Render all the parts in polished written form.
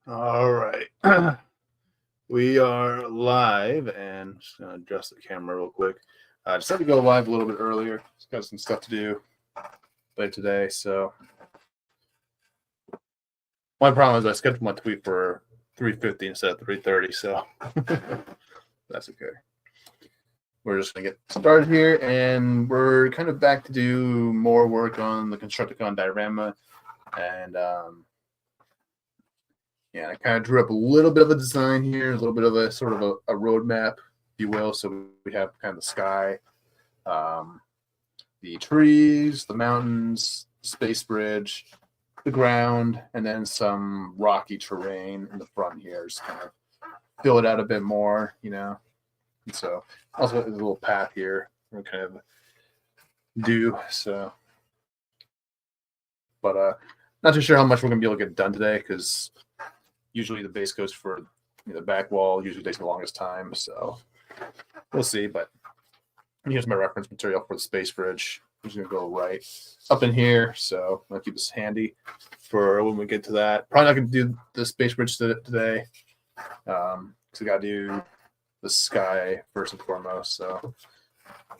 All right. We are live, and I'm just going to adjust the camera real quick. I just had to go live a little bit earlier. Just got some stuff to do later today. So my problem is I scheduled my tweet for 3:50 instead of 3:30. So that's okay. We're just going to get started here, and we're kind of back to do more work on the Constructicon Diorama. And yeah, I kind of drew up a little bit of a design here, a little bit of a sort of a roadmap, if you will. So we have kind of the sky, the trees, the mountains, space bridge, the ground, and then some rocky terrain in the front here. Just kind of fill it out a bit more, you know. And so also there's a little path here we'll kind of do. So, but not too sure how much we're gonna be able to get done today because usually the base goes for the back wall. Usually takes the longest time, so we'll see. But here's my reference material for the space bridge. I'm just gonna go right up in here, so I'm gonna keep this handy for when we get to that. Probably not gonna do the space bridge today, because we gotta do the sky first and foremost. So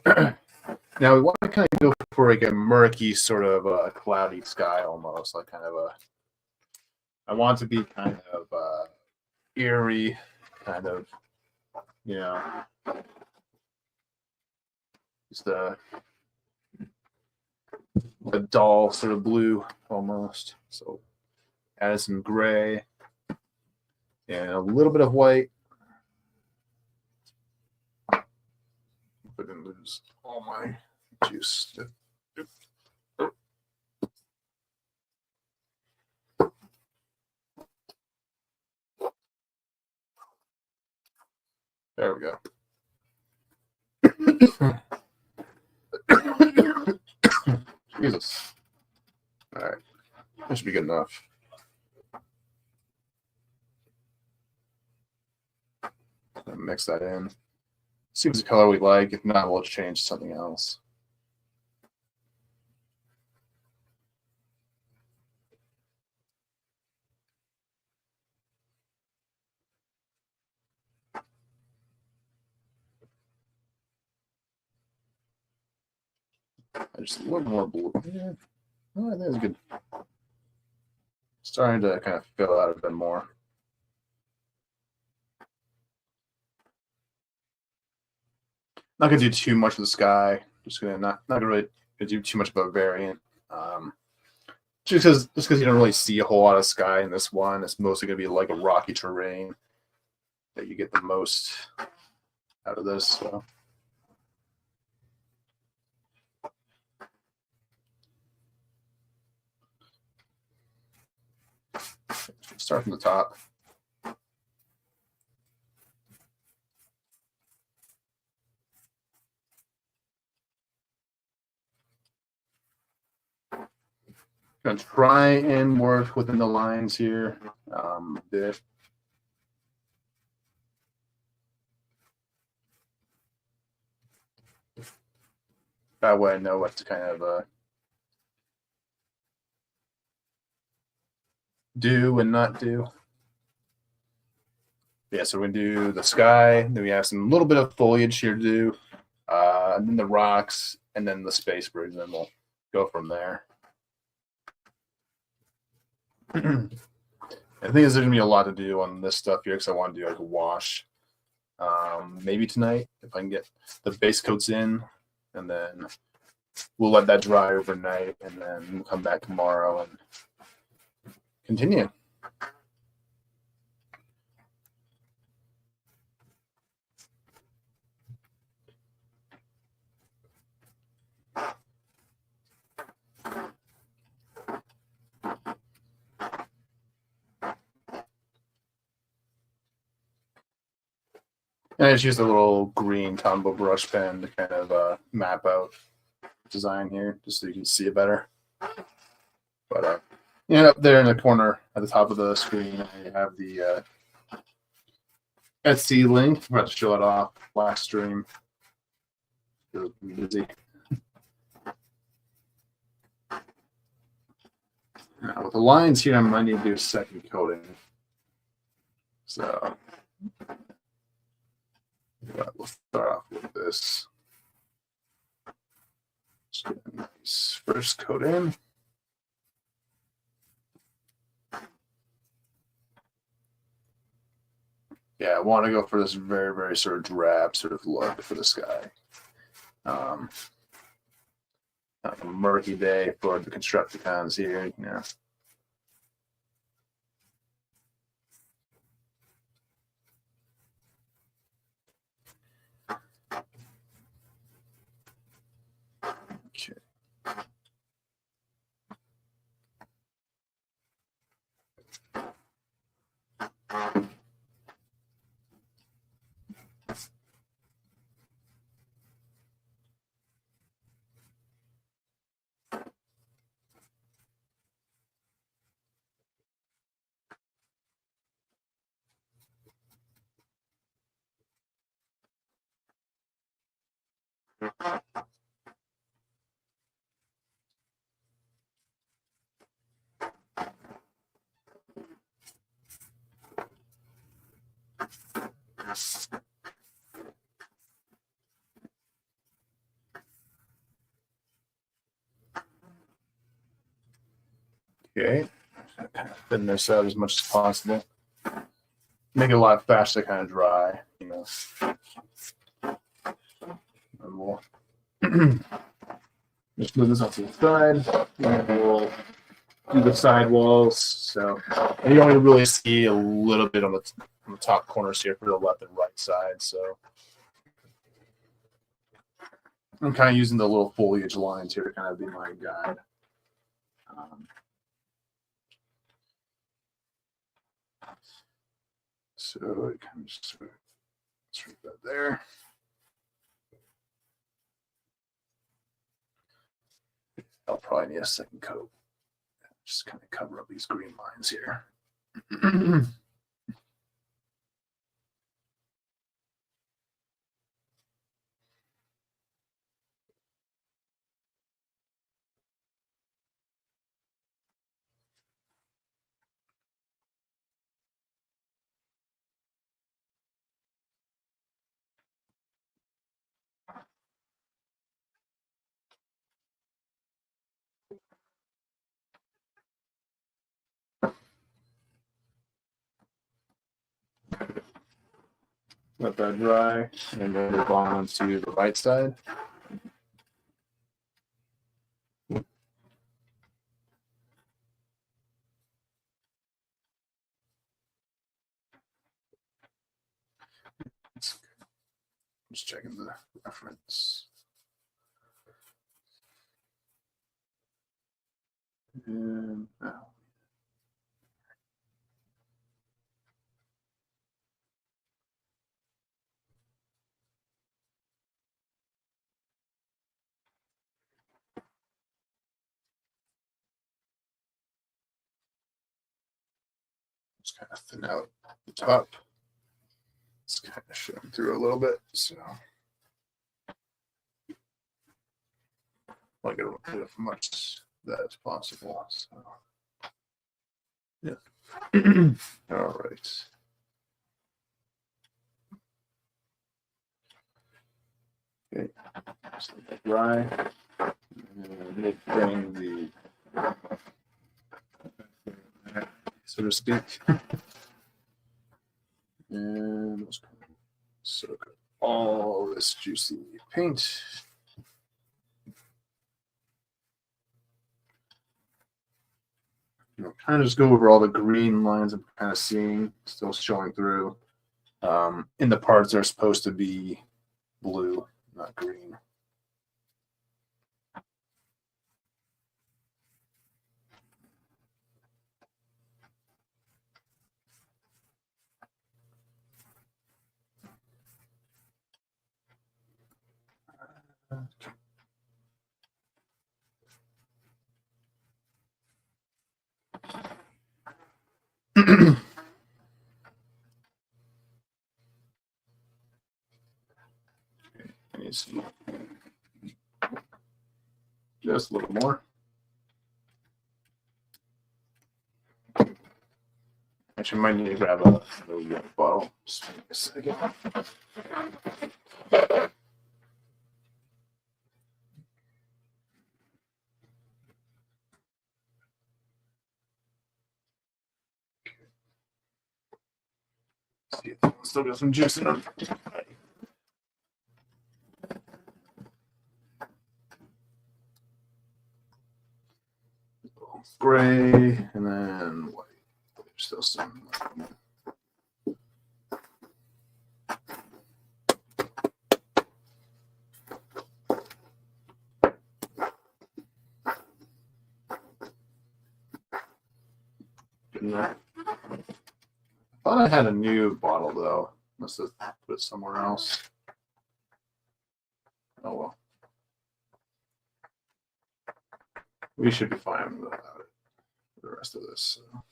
now we want to kind of go for like a murky, sort of a cloudy sky, almost like kind of a. I want it to be kind of eerie, kind of, just a dull sort of blue almost. So add some gray and a little bit of white. I didn't lose all my juice. There we go. Jesus. All right. That should be good enough. Mix that in. See what's the color we like. If not, we'll change to something else. Just a little more blue. Yeah. Oh, I think it's good. Starting to kind of fill out a bit more. Not gonna do too much of the sky. Just gonna not gonna really do too much of a variant. Just because you don't really see a whole lot of sky in this one. It's mostly gonna be like a rocky terrain that you get the most out of this. So. Start from the top. Gonna try and work within the lines here. Bit. That way I know what to kind of do and not do. Yeah, so we're gonna do the sky, then we have some little bit of foliage here to do, and then the rocks, and then the space bridge, and then we'll go from there. I think there's gonna be a lot to do on this stuff here because I want to do like a wash. Maybe tonight if I can get the base coats in, and then we'll let that dry overnight, and then we'll come back tomorrow and continue. And I just used a little green combo brush pen to kind of map out design here, just so you can see it better. But up there in the corner at the top of the screen, I have the Etsy link. I'm about to show it off last stream. It was busy. Now, with the lines here, I might need to do a second coating. So we'll start off with this. Just get a nice first coat in. Yeah, I want to go for this very, very sort of drab sort of look for this guy. Like a murky day for the Constructicons here. Yeah. Okay. Okay. Kind of thin this out as much as possible. Make it a lot faster to kind of dry, you know. And we'll just move this off to the side, and we'll do the side walls. So and you only really see a little bit on the top corners here for the left and right side. So I'm kind of using the little foliage lines here to kind of be my guide. So it kind of just sort of that there. I'll probably need a second coat. Just kind of cover up these green lines here. Let that dry, and then move on to the right side. Just checking the reference. And now. Just kind of thin out the top. It's kind of showing through a little bit, so I get as much of that as possible. So yeah. All right. Okay. Just let that dry. And we'll bring the so to speak. And let's soak up all this juicy paint. Kind of just go over all the green lines I'm kind of seeing, still showing through. In the parts that are supposed to be blue, not green. See. Just a little more. Actually, might need to grab a little bottle. Just give me a second. See if I still got some juice in them. Gray and then white. There's still some. Good enough. I thought I had a new bottle though. Must have put it somewhere else. Oh well. We should be fine without it for the rest of this. So.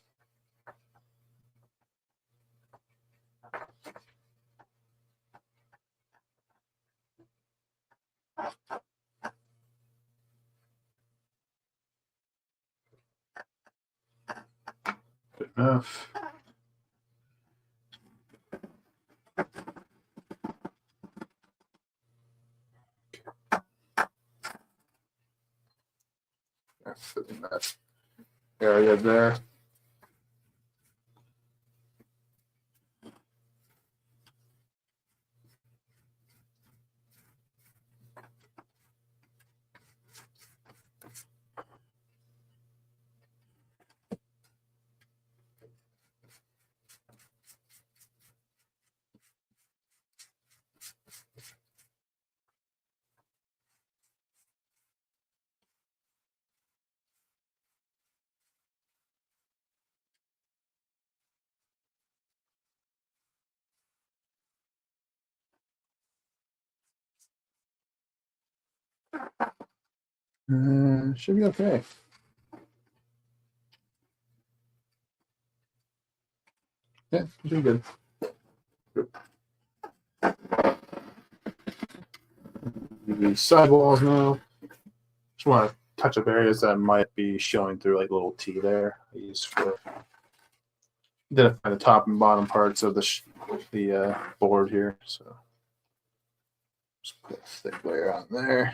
Good enough. Fit in that area there. Should be okay. Yeah, should be good. The sidewalls now. Just want to touch up areas that might be showing through like a little T there. I used for identify the top and bottom parts of the board here. So just put a thick layer on there.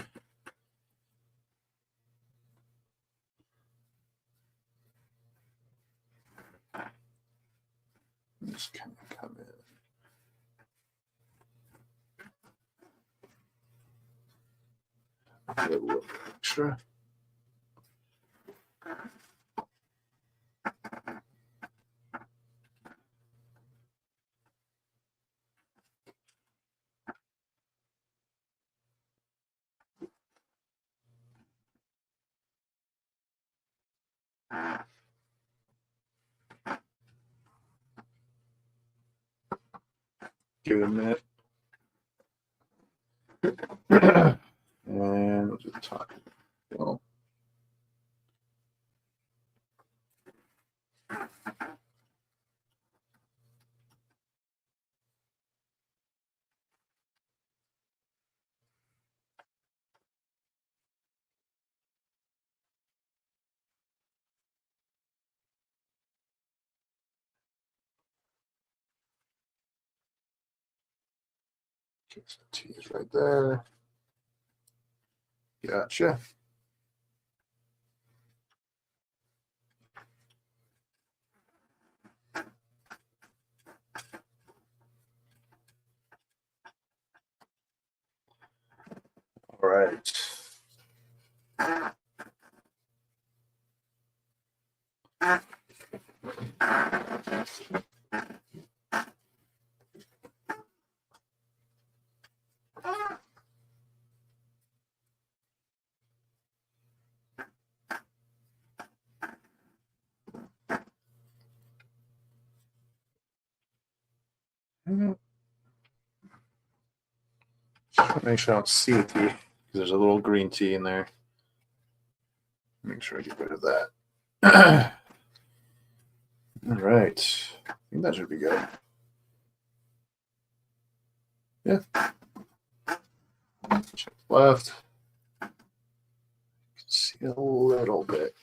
Just kind of come in. A little bit extra. Give it a minute. And we'll just talk. Well, okay, so T is right there. Gotcha. All right. Make sure I don't see the T because there's a little green T in there. Make sure I get rid of that. All right. I think that should be good. Yeah. Check left. You can see a little bit.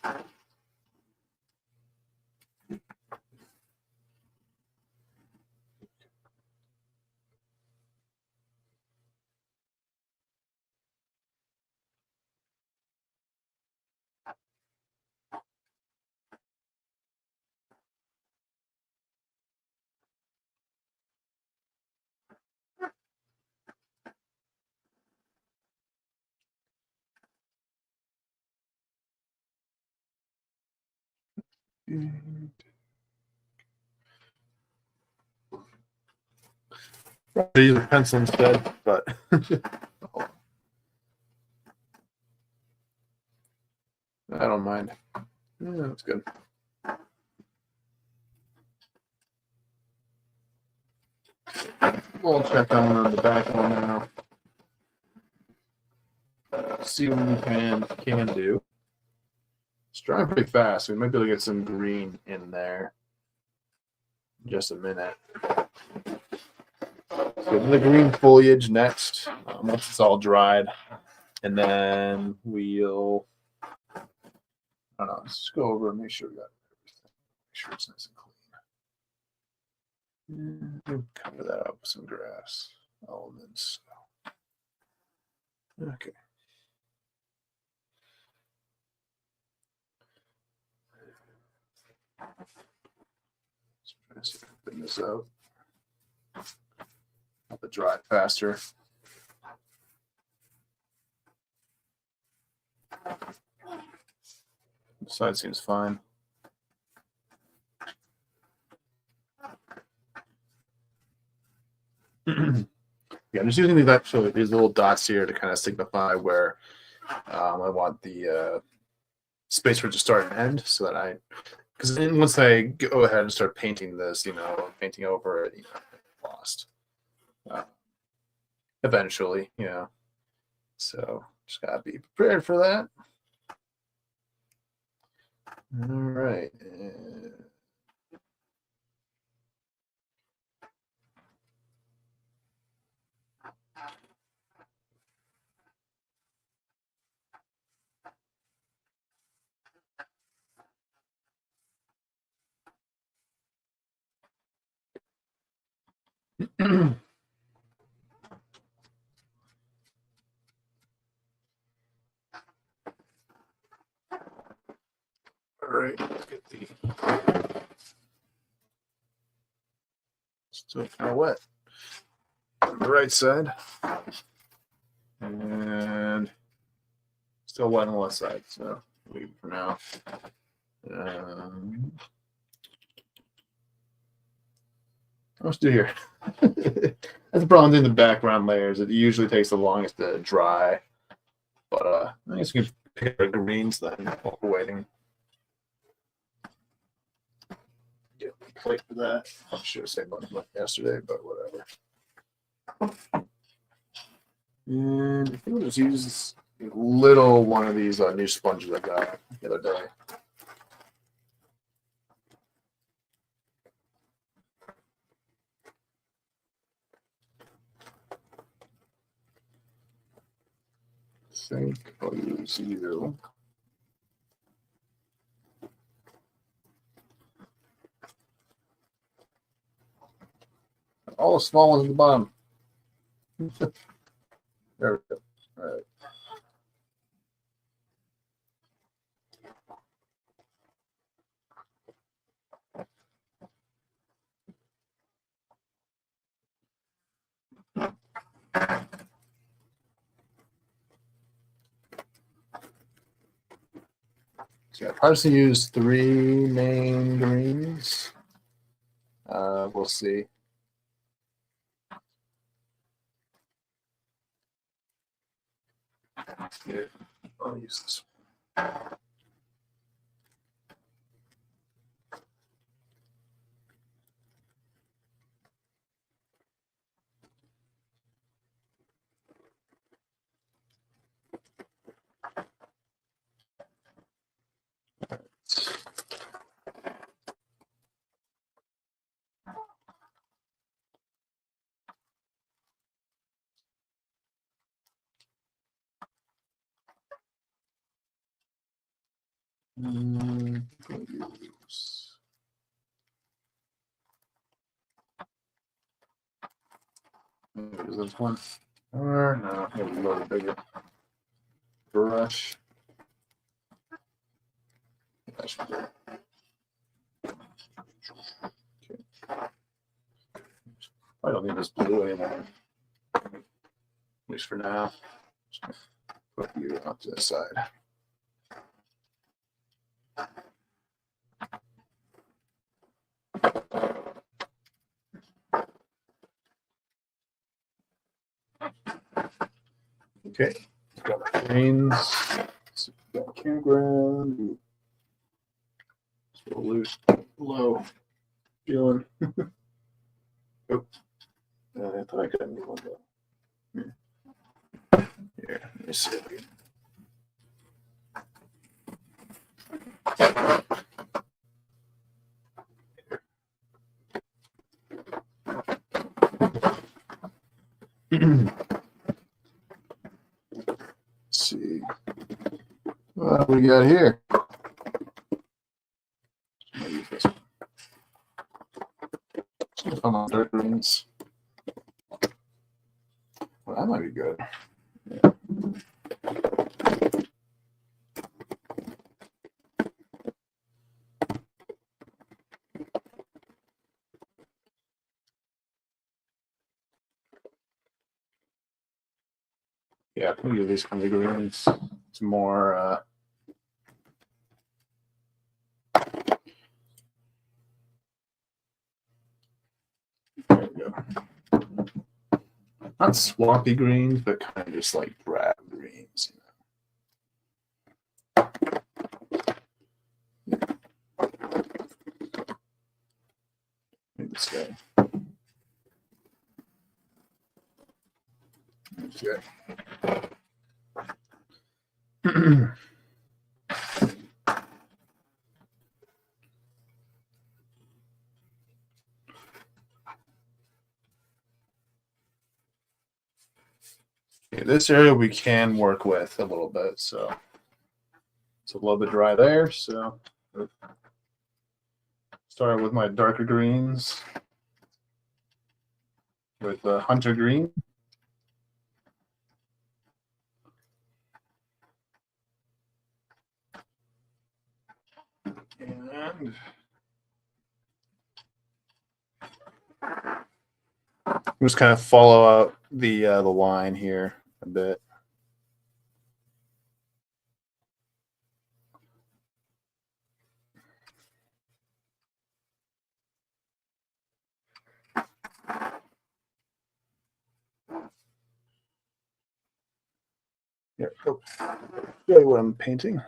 Probably use a pencil instead, but I don't mind. Yeah, that's good. We'll check on the back one now. See what we can do. It's drying pretty fast. We might be able to get some green in there in just a minute. So the green foliage next, once it's all dried, and then we'll, I don't know, let's go over and make sure we got everything. Make sure it's nice and clean. We'll cover that up with some grass elements. Okay. Let's try to see if I can thin this out. Help it dry faster. The side seems fine. Yeah, I'm just using these little dots here to kind of signify where I want the space for it to start and end, so that because then once I go ahead and start painting this, painting over it, lost eventually, So just gotta be prepared for that. All right. All right, let's get the still kind of wet on the right side, and still wet on the left side. So leave it for now. Let's do here. That's the problem in the background layers. It usually takes the longest to dry, but I guess we can pick the greens then while we're waiting. Get a plate for that. I should have saved one yesterday, but whatever. And I think we'll just use a little one of these new sponges I got the other day. I think I'll use you. All the small ones at the bottom. There we go. All right. So yeah, probably use 3 main greens. We'll see. Yeah, I'll use this. Use this one. Or no, maybe a little bigger brush. That should be good. Okay. I don't need this blue anymore. At least for now. Just put you out to the side. Okay, got my greens. Got campground. It's a little loose, low feeling. Oh, I thought I got a new one though. Here, let me see. Let's see. What do we got here? I'm on dark greens. Well, that might be good. Yeah. Yeah, we'll give these kind of greens. It's more there we go. Not swampy greens, but kind of just like drab greens, Maybe this guy. Okay. Okay, this area we can work with a little bit, so it's a little bit dry there. So start with my darker greens with hunter green. And just kind of follow out the line here a bit. Yeah, oh, show you what I'm painting.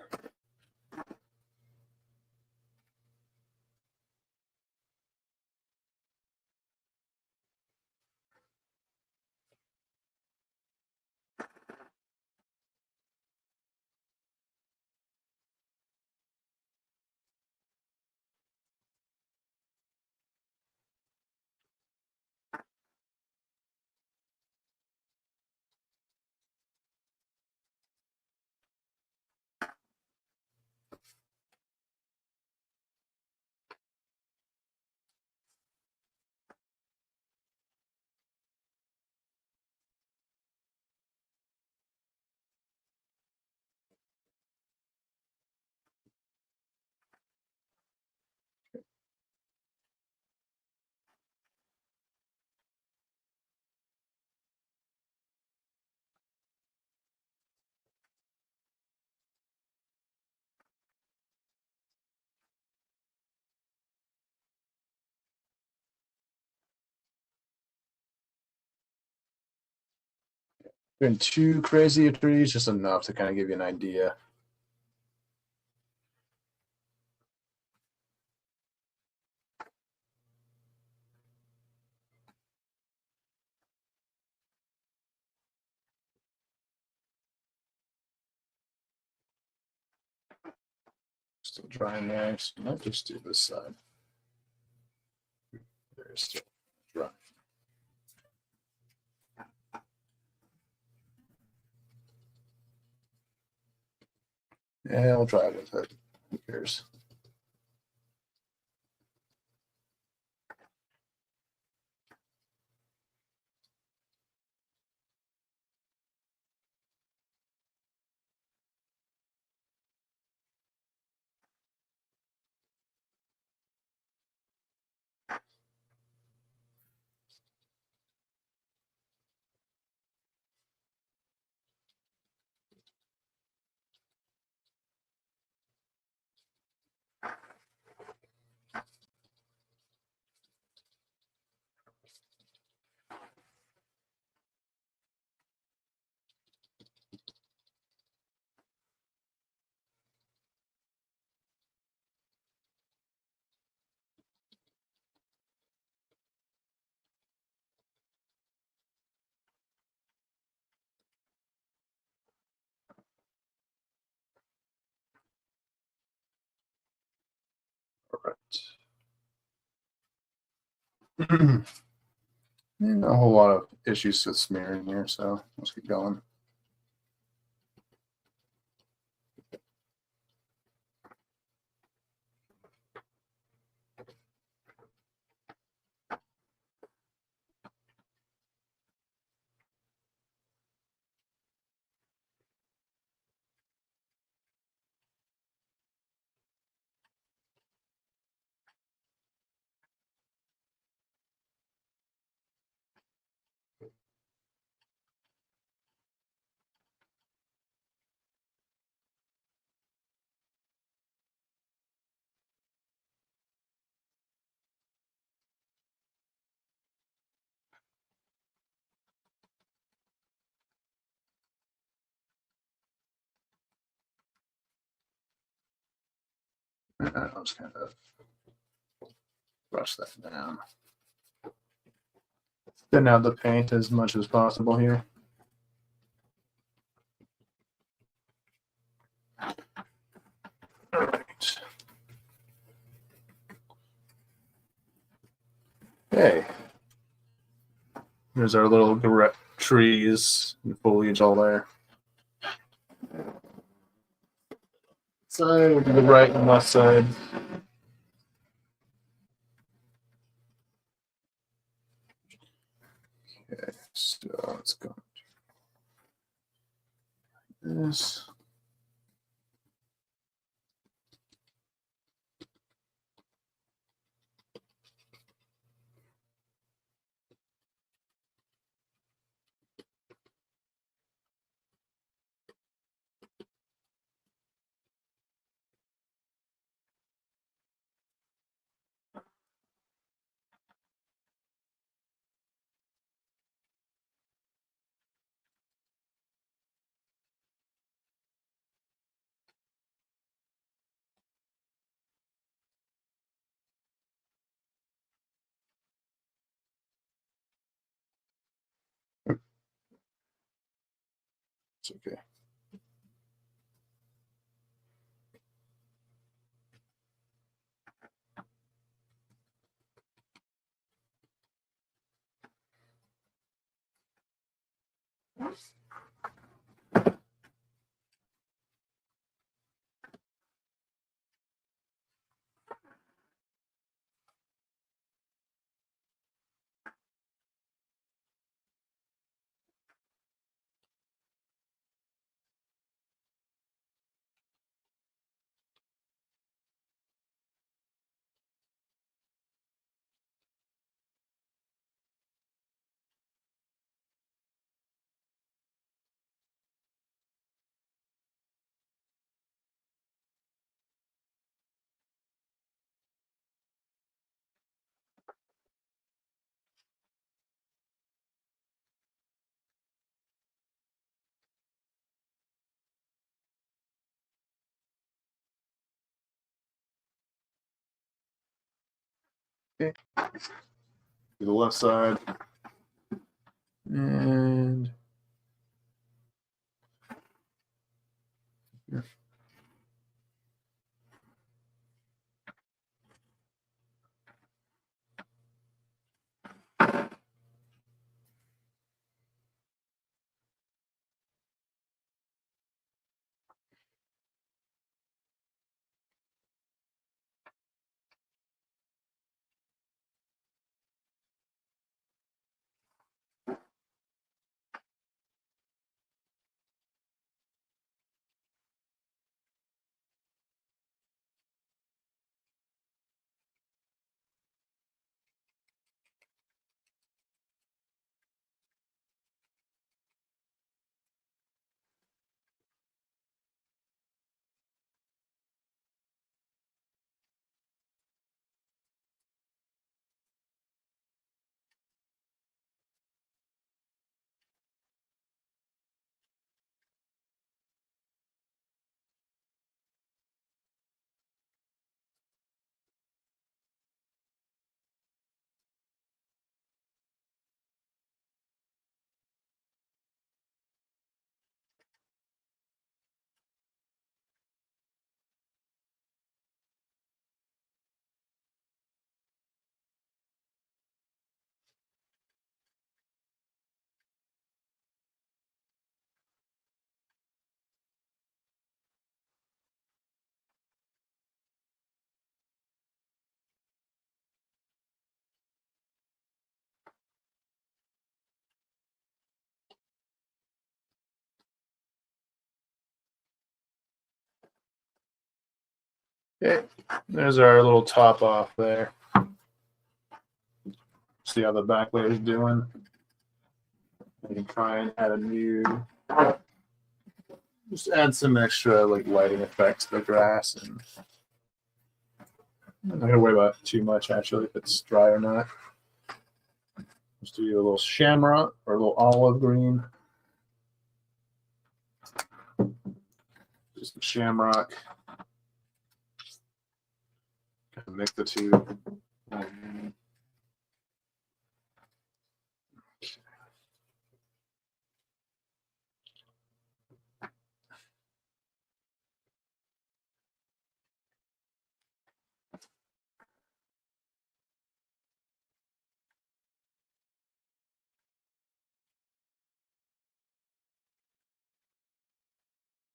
Been too crazy of trees, just enough to kind of give you an idea. Still drying there, so I might just do this side. There's still dry. Yeah, I'll try with it. Who cares? Perfect. And a whole lot of issues with smearing here, so let's get going. I'll just kind of brush that down. Thin out the paint as much as possible here. All right. Okay. There's our little trees and foliage all there. Side, we'll do the right and left side. Okay, so let's go. This. It's okay. Okay. To the left side. And here. Okay, there's our little top off there. See how the back layer is doing. You can try and add a new, just add some extra like lighting effects to the grass, and I'm not gonna worry about it too much actually if it's dry or not. Just do a little shamrock or a little olive green. Just shamrock. Mix the two.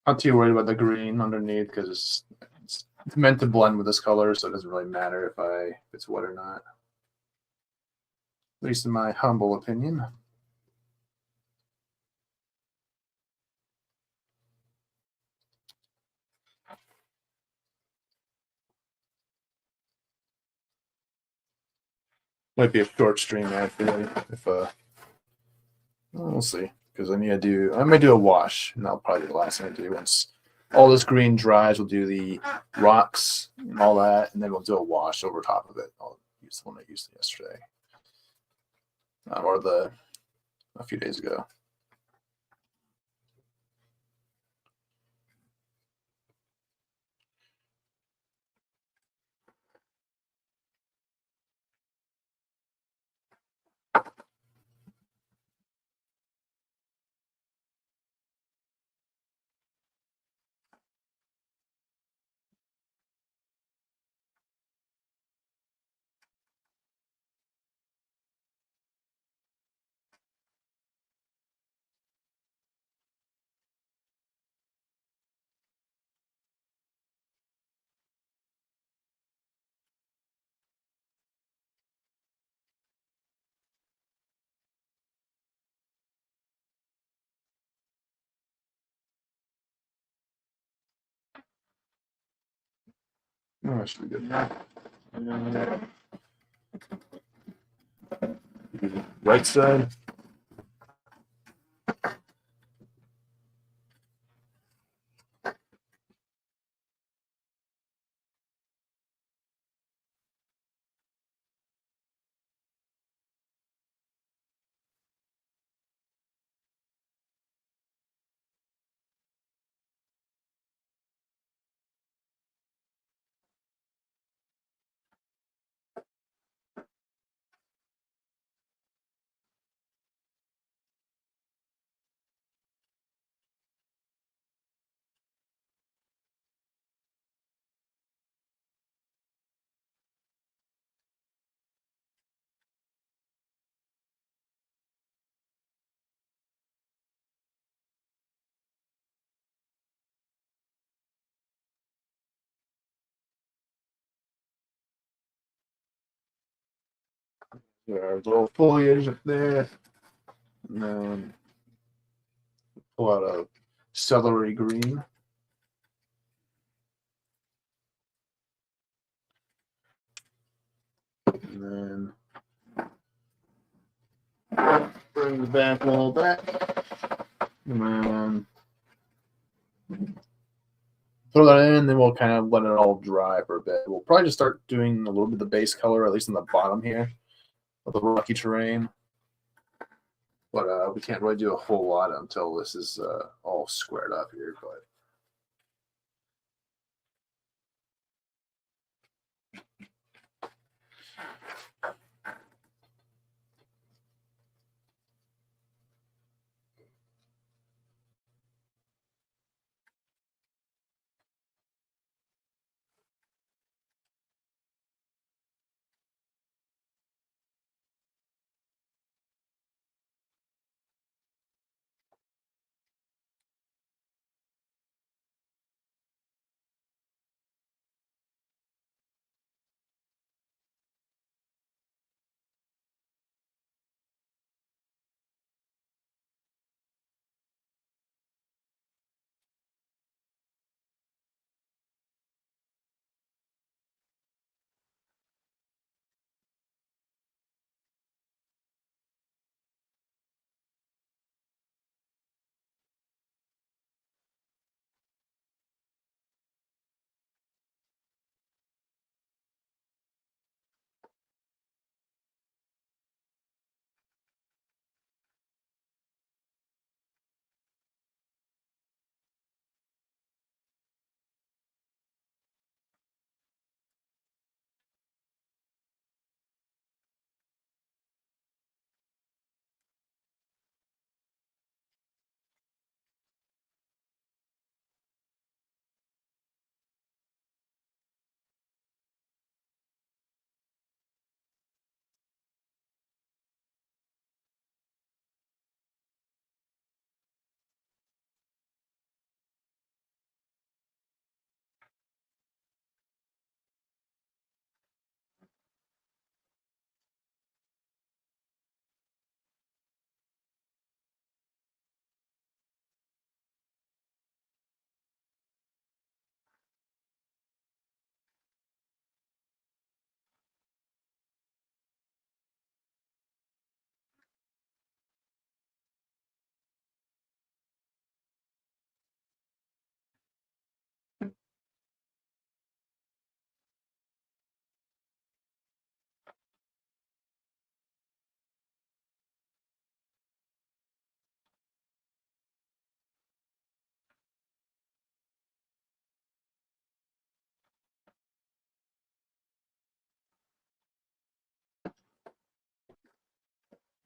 Not too worried about the green underneath because it's meant to blend with this color, so it doesn't really matter if it's wet or not. At least in my humble opinion. Might be a short stream actually. If we'll see, because I might do a wash, and that'll probably be the last thing I do. Once all this green dries, we'll do the rocks and all that, and then we'll do a wash over top of it. I'll use the one I used yesterday, or a few days ago. Oh, that should be good. Right side. There's a little foliage up there. And then pull out a celery green. And then bring the back wall back. And then throw that in, then we'll kind of let it all dry for a bit. We'll probably just start doing a little bit of the base color, at least on the bottom here of the rocky terrain. But we can't really do a whole lot until this is all squared up here. But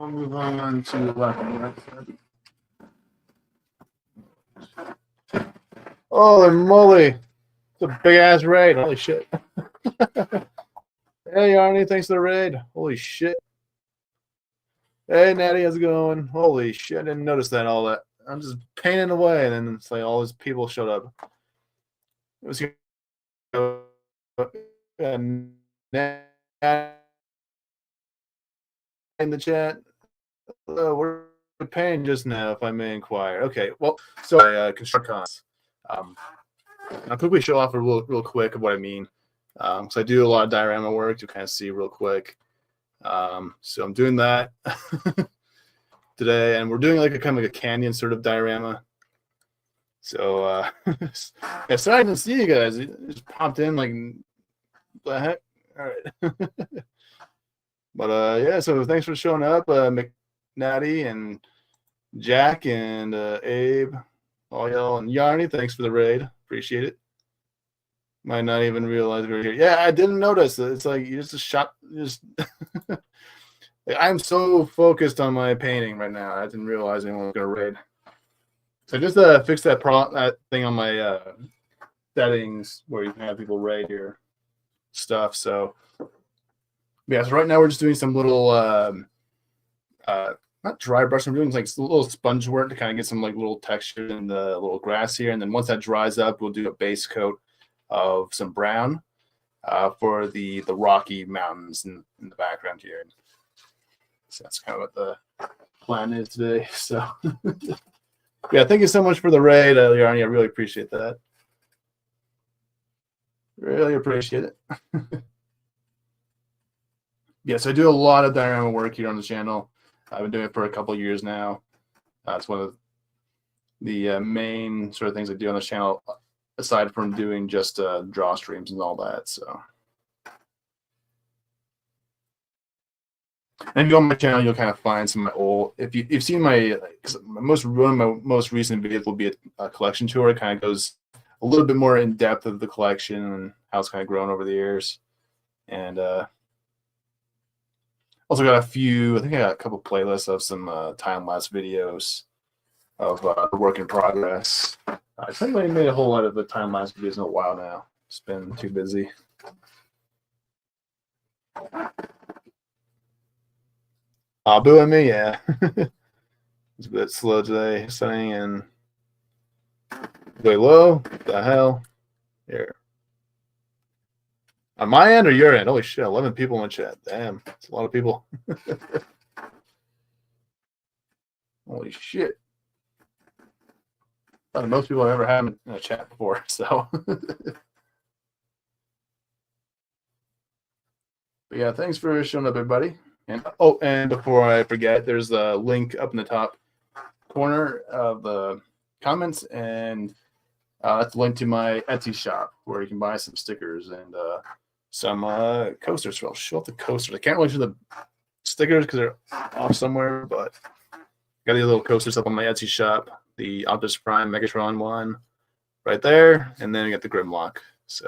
We'll move on to left and right side. Holy moly. It's a big ass raid. Holy shit. Hey, Arnie, thanks for the raid. Holy shit. Hey, Natty, how's it going? Holy shit, I didn't notice that all that. I'm just painting away, and then it's like all these people showed up. It was in the chat. We're paying just now, if I may inquire. Okay, well, so Constructicon. I'll quickly show off real quick of what I mean. So I do a lot of diorama work to kind of see real quick. So I'm doing that today, and we're doing like a kind of like a canyon sort of diorama. So yeah, sorry I didn't see you guys. It just popped in like the heck. All right. But yeah, so thanks for showing up, McNatty and Jack and Abe, all y'all, and Yarny. Thanks for the raid. Appreciate it. Might not even realize we were here. Yeah, I didn't notice. It's like you just shot. Just I'm so focused on my painting right now. I didn't realize anyone was gonna raid. So just fix that thing on my settings where you can have people raid your stuff. So yeah, so right now we're just doing some little not dry brush. I'm doing like a little sponge work to kind of get some like little texture in the little grass here, and then once that dries up, we'll do a base coat of some brown for the rocky mountains in the background here. So that's kind of what the plan is today. So yeah, thank you so much for the raid, Yarny. I really appreciate that. Really appreciate it. Yes, I do a lot of diorama work here on the channel. I've been doing it for a couple of years now. It's one of the main sort of things I do on the channel, aside from doing just draw streams and all that. So, and if you go on my channel, you'll kind of find some of my old. If you've seen my one of my most recent videos will be a collection tour. It kind of goes a little bit more in depth of the collection and how it's kind of grown over the years, and also got a few. I think I got a couple playlists of some time-lapse videos of work in progress. I haven't really made a whole lot of the time-lapse videos in a while now. It's been too busy. Boo and me, yeah. It's a bit slow today, sunny and way low. What the hell? Here. On my end or your end? Holy shit, 11 people in the chat. Damn, it's a lot of people. Holy shit. Most people I've ever had in a chat before, so. But yeah, thanks for showing up, everybody. And oh, and before I forget, there's a link up in the top corner of the comments, and that's a link to my Etsy shop where you can buy some stickers and some coasters. So I'll show off the coasters. I can't really show the stickers because they're off somewhere, but got these little coasters up on my Etsy shop. The Optimus Prime Megatron one right there, and then we got the Grimlock. So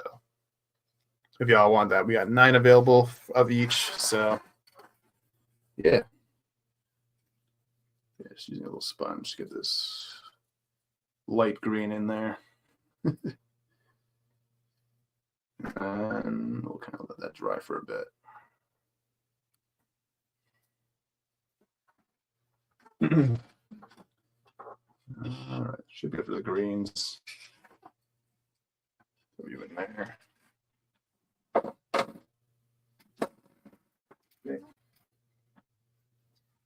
if y'all want that, we got 9 available of each. So yeah, just using a little sponge to get this light green in there. And we'll kind of let that dry for a bit. All right, should be for the greens. Throw you in there. Okay.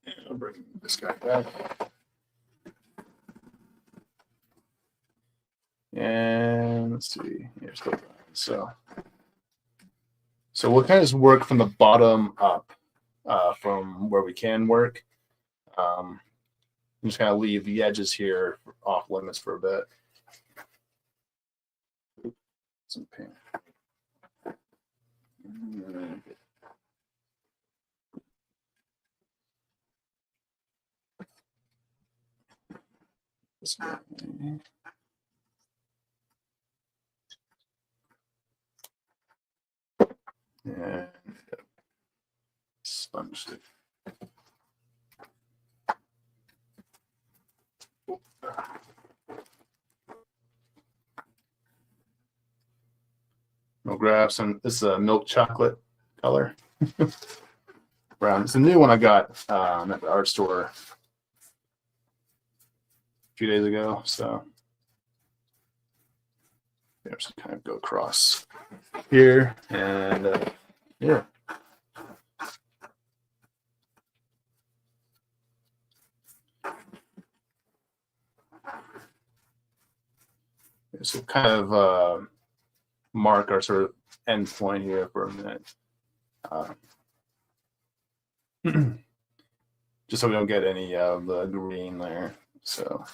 And I'll bring this guy back. And let's see. Here, still drying. So we'll kind of just work from the bottom up, from where we can work. Just kind of leave the edges here off limits for a bit. Some paint. This guy. And sponge stick. I'll grab some. This is a milk chocolate color. Brown. It's a new one I got at the art store a few days ago. So yeah, just kind of go across here and yeah. So kind of mark our sort of end point here for a minute. Just so we don't get any of the green there. So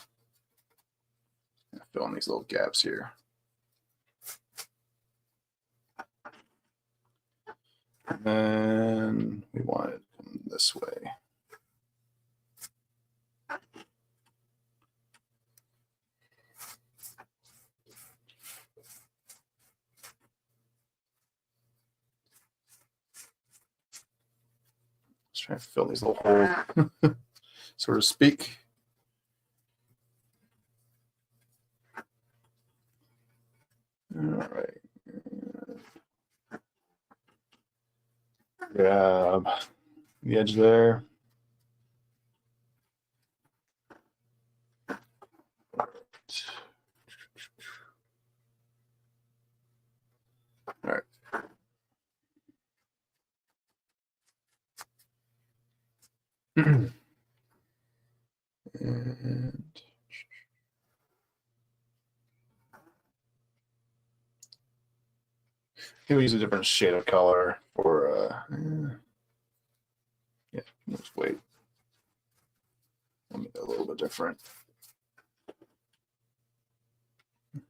fill in these little gaps here. And then we want it to come this way. Just trying to fill these little holes, so to speak. All right. Grab the edge there. All right. And we'll use a different shade of color for yeah, let's wait. I'll make it a little bit different.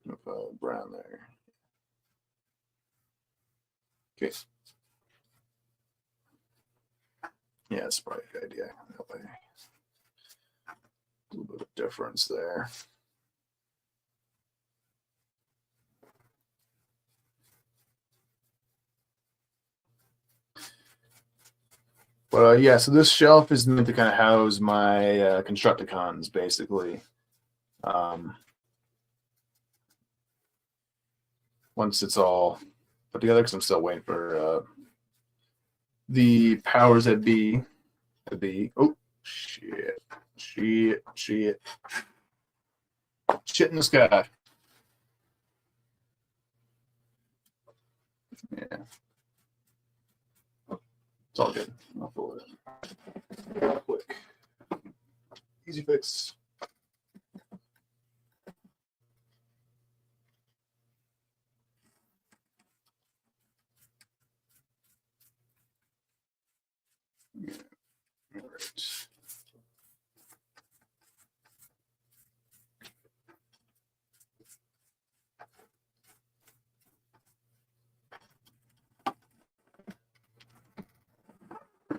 With brown there. Okay. Yeah, it's probably a good idea. A little bit of difference there. But yeah, so this shelf is meant to kind of house my Constructicons, basically. Once it's all put together, because I'm still waiting for the powers that be. Oh, shit in the sky. Yeah. It's all good. I'll pull it in real quick. Easy fix. Yeah. All right.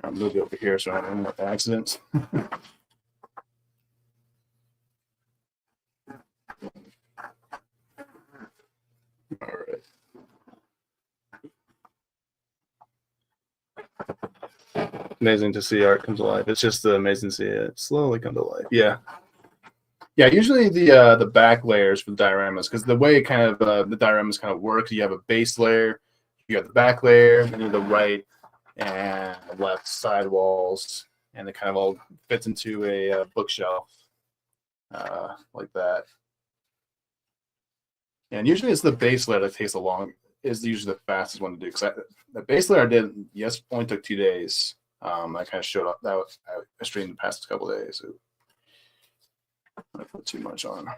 I'll move it over here so I don't have any more accidents. All right. Amazing to see art come to life. It's just amazing to see it slowly come to life. Yeah. Yeah, usually the back layers for the dioramas, because the way kind of the dioramas kind of work, you have a base layer, you have the back layer, and then the right and the left side walls, and it kind of all fits into a bookshelf like that. And usually it's the base layer that takes is usually the fastest one to do, because the base layer I did only took 2 days. I kind of showed up that I streamed the past couple of days. So I put too much on.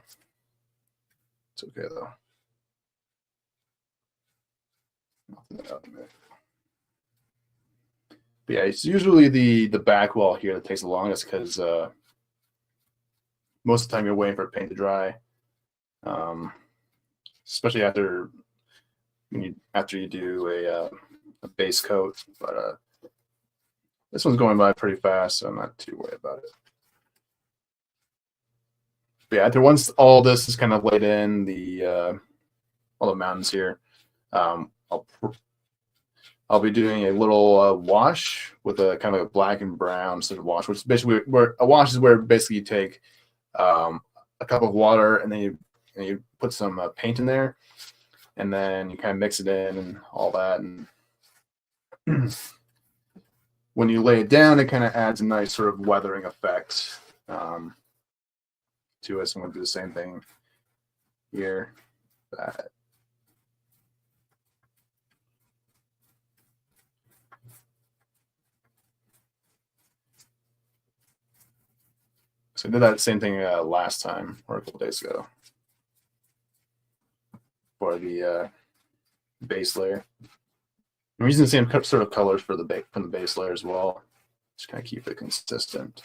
It's okay though. But yeah, it's usually the back wall here that takes the longest, because most of the time you're waiting for paint to dry, especially after you do a base coat. But this one's going by pretty fast, so I'm not too worried about it. But yeah, once all this is kind of laid in, all the mountains here, I'll be doing a little wash with a kind of a black and brown sort of wash, which is basically where a wash is where basically you take a cup of water and then you put some paint in there, and then you kind of mix it in and all that. And when you lay it down, it kind of adds a nice sort of weathering effect to it. So I'm going to do the same thing here. That. So I did that same thing last time, or a couple days ago, for the base layer. I'm using the same sort of colors for from the base layer as well. Just kind of keep it consistent.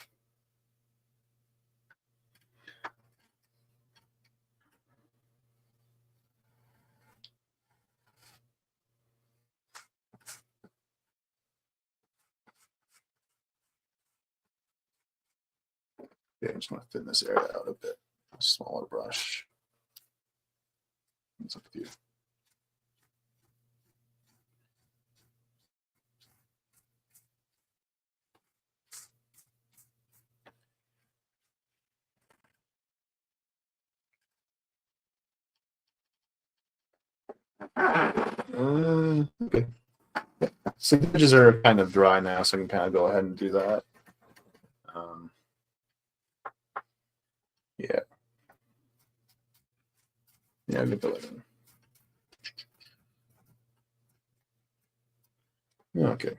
Yeah, I just want to thin this area out a bit. A smaller brush. What's up with you? Okay. So the edges are kind of dry now, so I can kind of go ahead and do that. Yeah. Yeah, good building. Okay.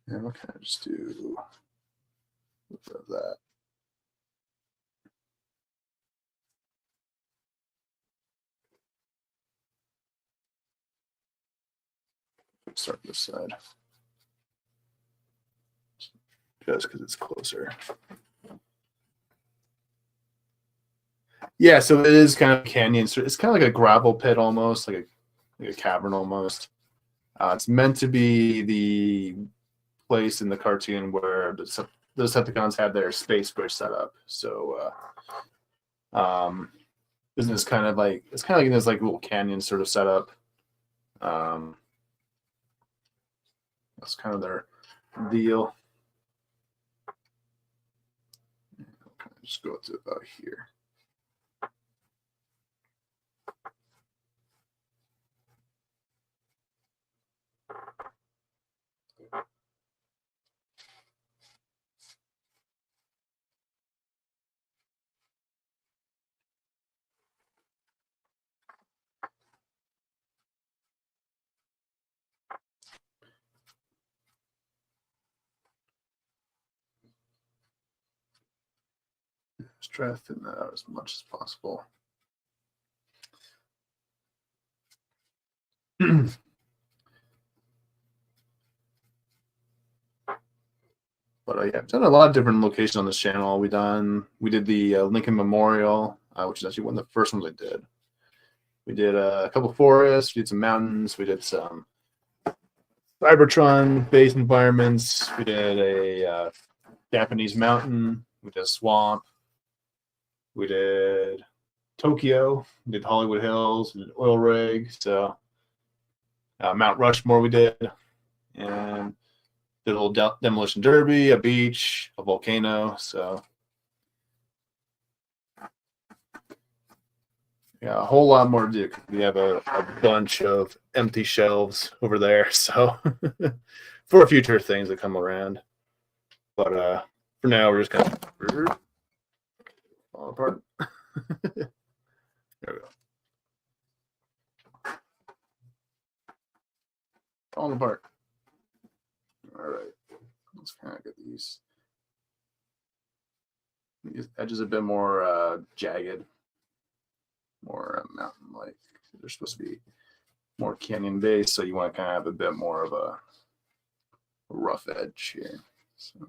And we'll kind of just do a little bit of that. Start this side. Just because it's closer. Yeah, so it is kind of a canyon. So it's kind of like a gravel pit almost, like a cavern almost. It's meant to be the place in the cartoon where the Decepticons had their space bridge set up. So, isn't this kind of like it's kind of like in this like little canyon sort of setup. That's kind of their deal. Just go to about here. Just try to thin that out as much as possible. But yeah, I've done a lot of different locations on this channel. We did the Lincoln Memorial, which is actually one of the first ones I did. We did a couple forests. We did some mountains. We did some Cybertron based environments. We did a Japanese mountain. We did a swamp. We did Tokyo. We did Hollywood Hills. We did oil rig. So Mount Rushmore we did, and did a little demolition derby, a beach, a volcano. So yeah, a whole lot more to do. We have a bunch of empty shelves over there. So for future things that come around. But for now, we're just kind of fall apart. There we go. Falling apart. All right. Let's kind of get these edges a bit more jagged, more mountain-like. They're supposed to be more canyon based, so you want to kind of have a bit more of a rough edge here. So.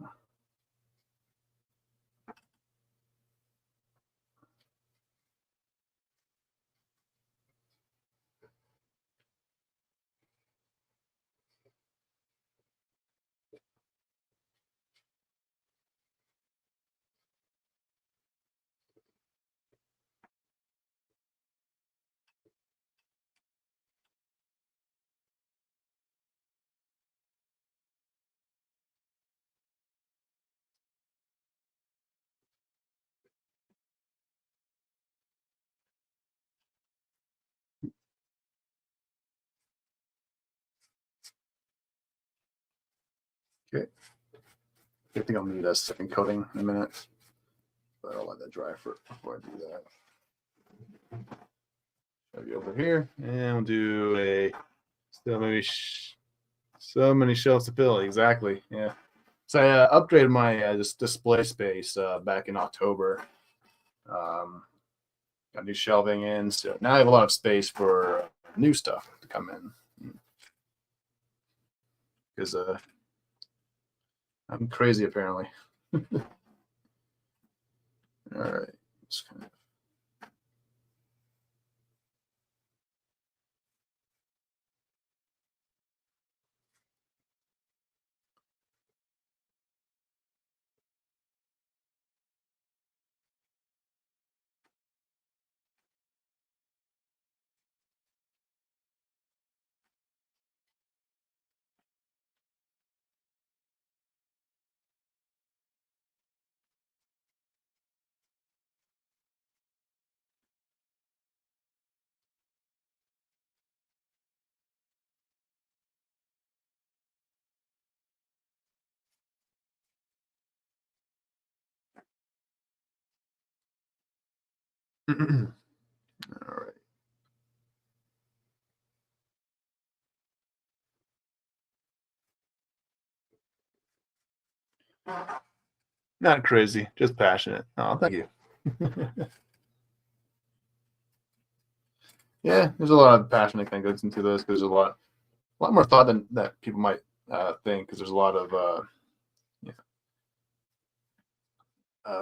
Okay. I think I'll need a second coating in a minute, but I'll let that dry before I do that. Show you over here, and we'll do a so many shelves to fill. Exactly. Yeah. So I upgraded my this display space back in October. Got new shelving in, so now I have a lot of space for new stuff to come in. Because I'm crazy apparently. All right. Just kind of all right. Not crazy, just passionate. Oh, thank you. Yeah, there's a lot of passion that kind of goes into this because there's a lot more thought than that people might think. Because there's a lot of you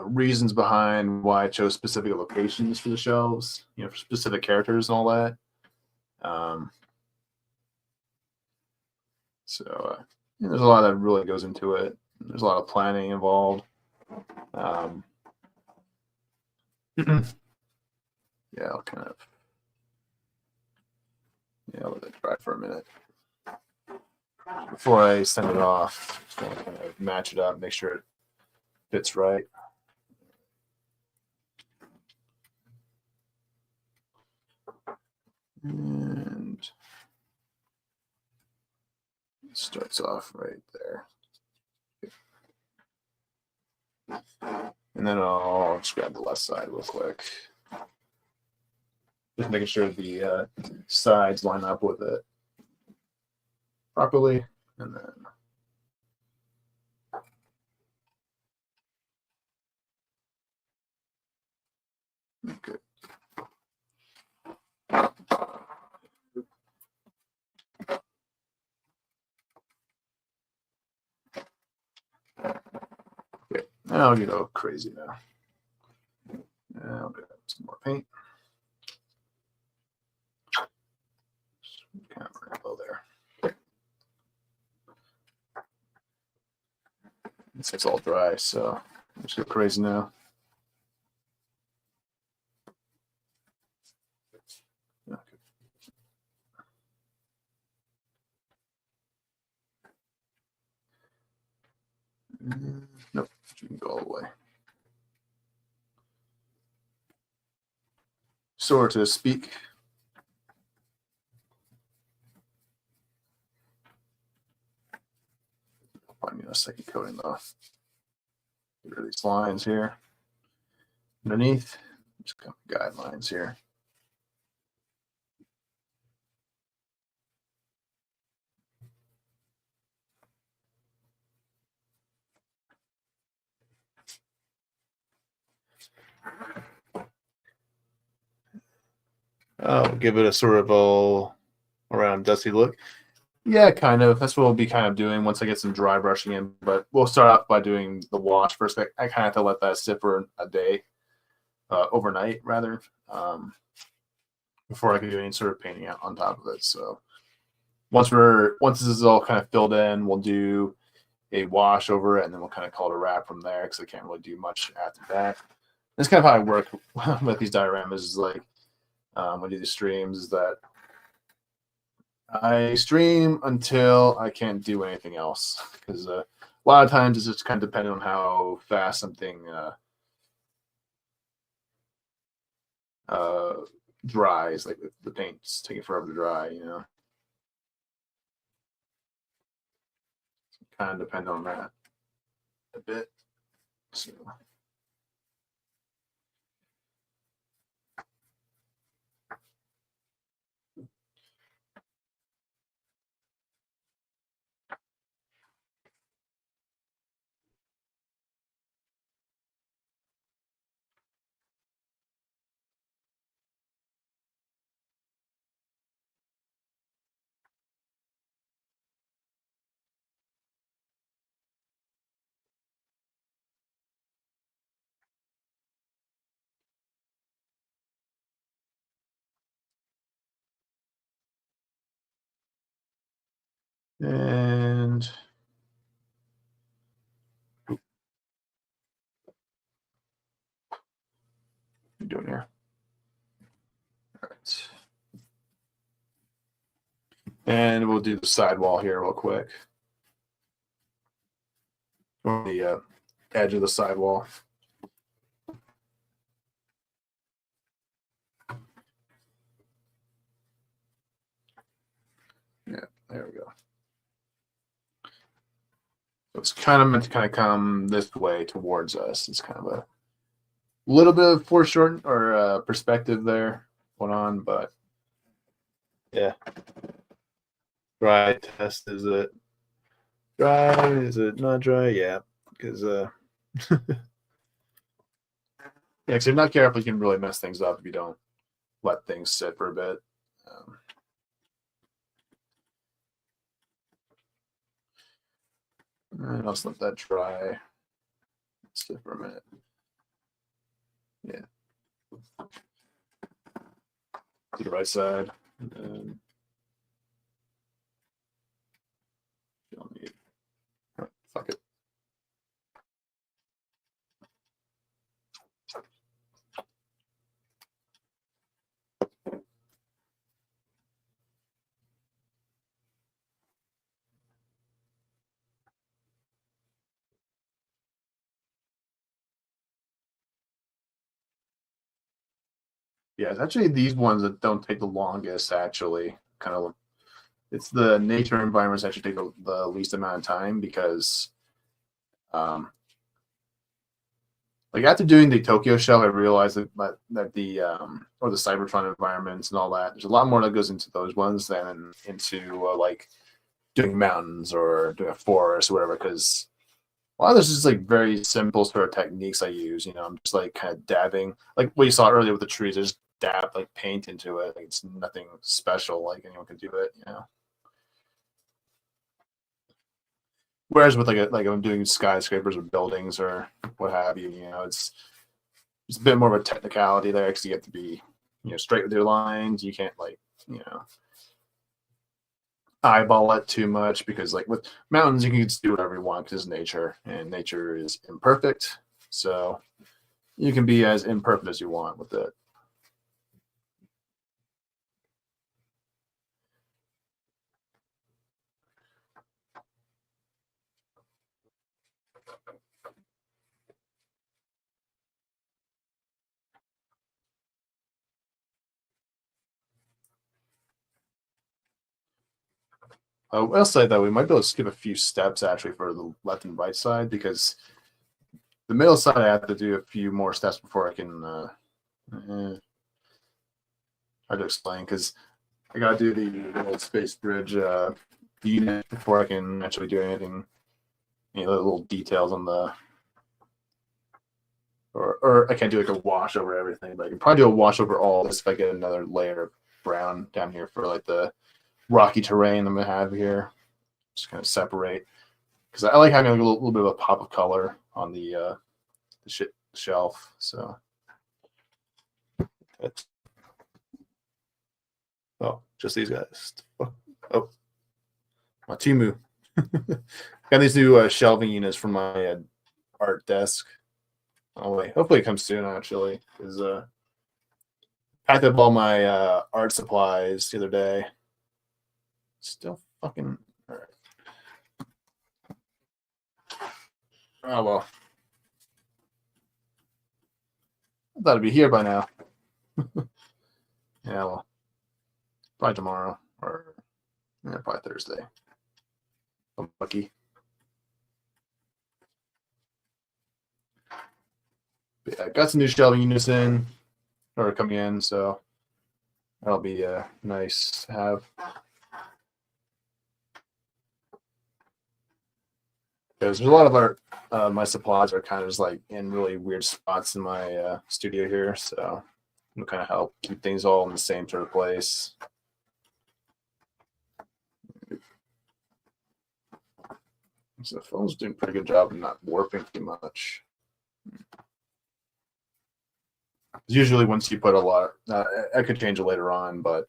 reasons behind why I chose specific locations for the shelves, for specific characters and all that. So there's a lot that really goes into it. There's a lot of planning involved. Yeah, I'll kind of I'll let it dry for a minute before I send it off. Just want to kind of match it up, make sure it fits right. And it starts off right there. And then I'll just grab the left side real quick. Just making sure the sides line up with it properly. And then okay. Okay, now I'll get all crazy now. I'll get some more paint. Kind of rainbow there. It's all dry, so I'm just go crazy now. Okay. Nope, you can go all the way. So to speak. I need a second coating though. Get rid of these lines here. Underneath, just got guidelines here. Give it a sort of around dusty look. Yeah, kind of. That's what we'll be kind of doing once I get some dry brushing in. But we'll start off by doing the wash first. I kind of have to let that sit for a day, overnight rather, before I can do any sort of painting out on top of it. So once this is all kind of filled in, we'll do a wash over it, and then we'll kind of call it a wrap from there because I can't really do much after that. That's kind of how I work with these dioramas. Is like when I do these streams, is that I stream until I can't do anything else because a lot of times it's just kind of dependent on how fast something dries. Like the paint's taking forever to dry, kind of depend on that a bit. So. And what are you doing here? All right. And we'll do the sidewall here real quick. On the edge of the sidewall. Yeah, there we go. So it's kind of meant to kind of come this way towards us. It's kind of a little bit of foreshorten or perspective there going on, but yeah. Dry test, is it dry? Is it not dry? Yeah, because yeah, if you're not careful, you can really mess things up if you don't let things sit for a bit. And I'll just let that dry. Sit for a minute. Yeah. To the right side. And then you'll need. Oh, fuck it. Yeah, it's actually these ones that don't take the longest. Actually, kind of, it's the nature environments that actually take the least amount of time because, like after doing the Tokyo shell, I realized that the or the Cybertron environments and all that, there's a lot more that goes into those ones than into like doing mountains or doing a forest or whatever. Because a lot of this is like very simple sort of techniques I use. You know, I'm just like kind of dabbing, like what you saw earlier with the trees. I just dab like paint into it. Like it's nothing special. Like anyone can do it. You know. Whereas with like I'm doing skyscrapers or buildings or what have you, you know, it's a bit more of a technicality there because you have to be, you know, straight with your lines. You can't like, you know, eyeball it too much because like with mountains you can just do whatever you want because it's nature and nature is imperfect. So you can be as imperfect as you want with it. I'll say that we might be able to skip a few steps actually for the left and right side because the middle side I have to do a few more steps before I can hard to explain because I gotta do the old space bridge unit before I can actually do anything, any little details on the or I can't do like a wash over everything, but I can probably do a wash over all this if I get another layer of brown down here for like the rocky terrain I'm gonna have here. Just kind of separate because I like having like a little bit of a pop of color on the shelf. So, oh, just these guys. Oh, my Timu. Got these new shelving units for my art desk. Oh wait, hopefully it comes soon. Actually, because packed up all my art supplies the other day. Still fucking. All right. Oh well. I thought it'd be here by now. Yeah, well, probably tomorrow or yeah, probably Thursday. I'm lucky. But yeah, got some new shelving units in or coming in, so that'll be nice to have. Because there's a lot of my supplies are kind of just like in really weird spots in my studio here, so it'll kind of help keep things all in the same sort of place. So the phone's doing a pretty good job of not warping too much. Usually, once you put a lot, I could change it later on, but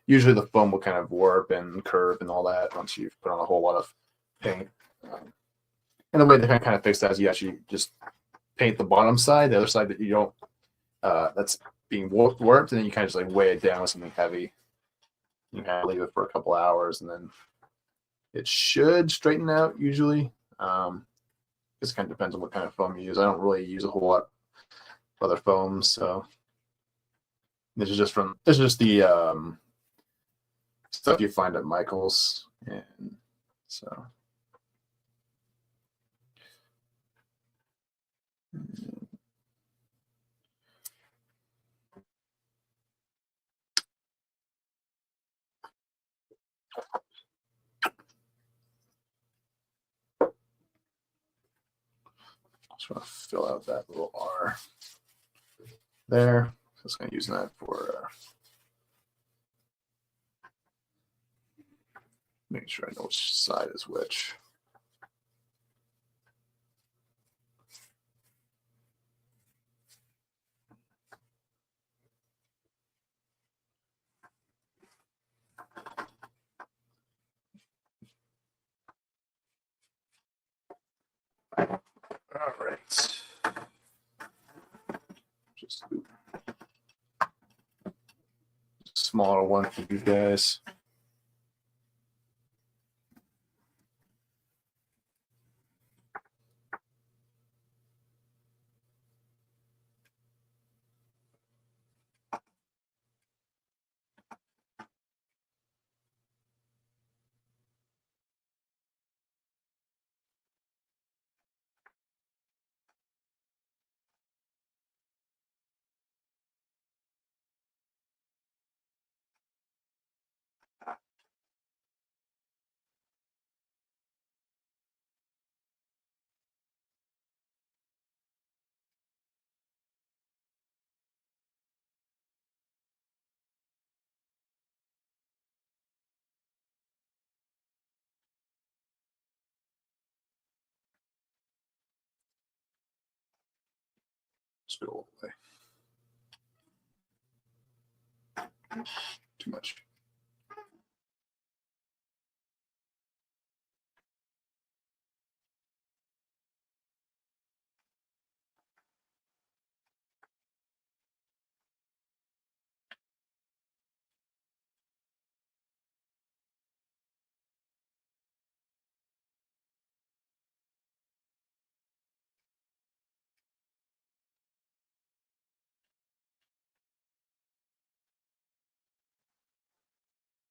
usually the foam will kind of warp and curve and all that once you've put on a whole lot of paint. And the way they kind of fix that is you actually just paint the bottom side, the other side that you don't, that's being warped, and then you kind of just like weigh it down with something heavy. You kind of leave it for a couple hours, and then it should straighten out usually. Just kind of depends on what kind of foam you use. I don't really use a whole lot of other foams, so this is just the stuff you find at Michael's, and so. Just want to fill out that little R there. Just going to use that for making sure I know which side is which. All right. Just a smaller one for you guys. Just go all the way. Too much.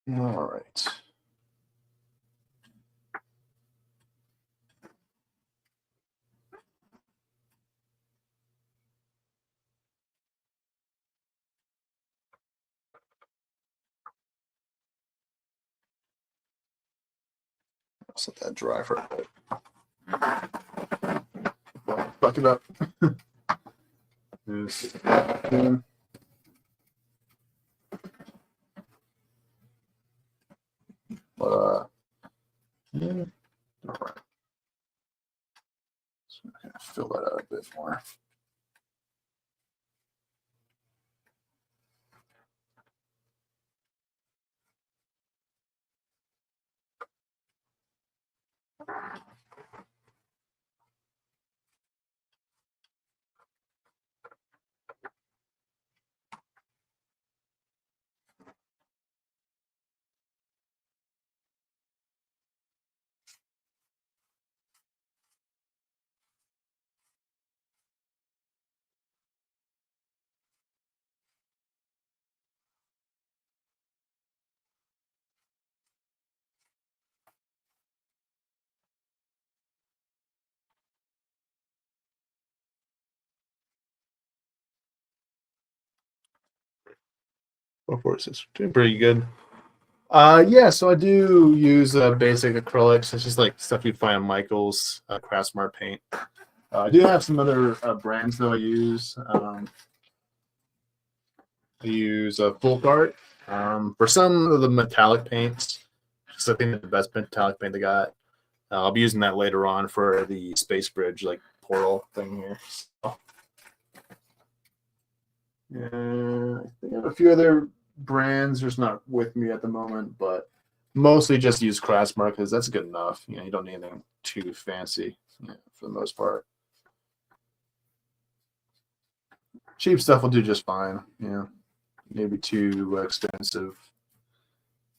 All right. I'll let that dry for a bit. Fuck it up. Yeah. All right. So I'm gonna fill that out a bit more. 446, doing pretty good. Yeah, so I do use basic acrylics. It's just like stuff you'd find on Michael's Craftsmart paint. I do have some other brands though I use. I use Full Art for some of the metallic paints. Just I think the best metallic paint they got. I'll be using that later on for the Space Bridge like portal thing here. So, yeah, I think I have a few other brands. There's not with me at the moment, but mostly just use Craftsmart because that's good enough. You know, you don't need anything too fancy for the most part. Cheap stuff will do just fine. You know, maybe too expensive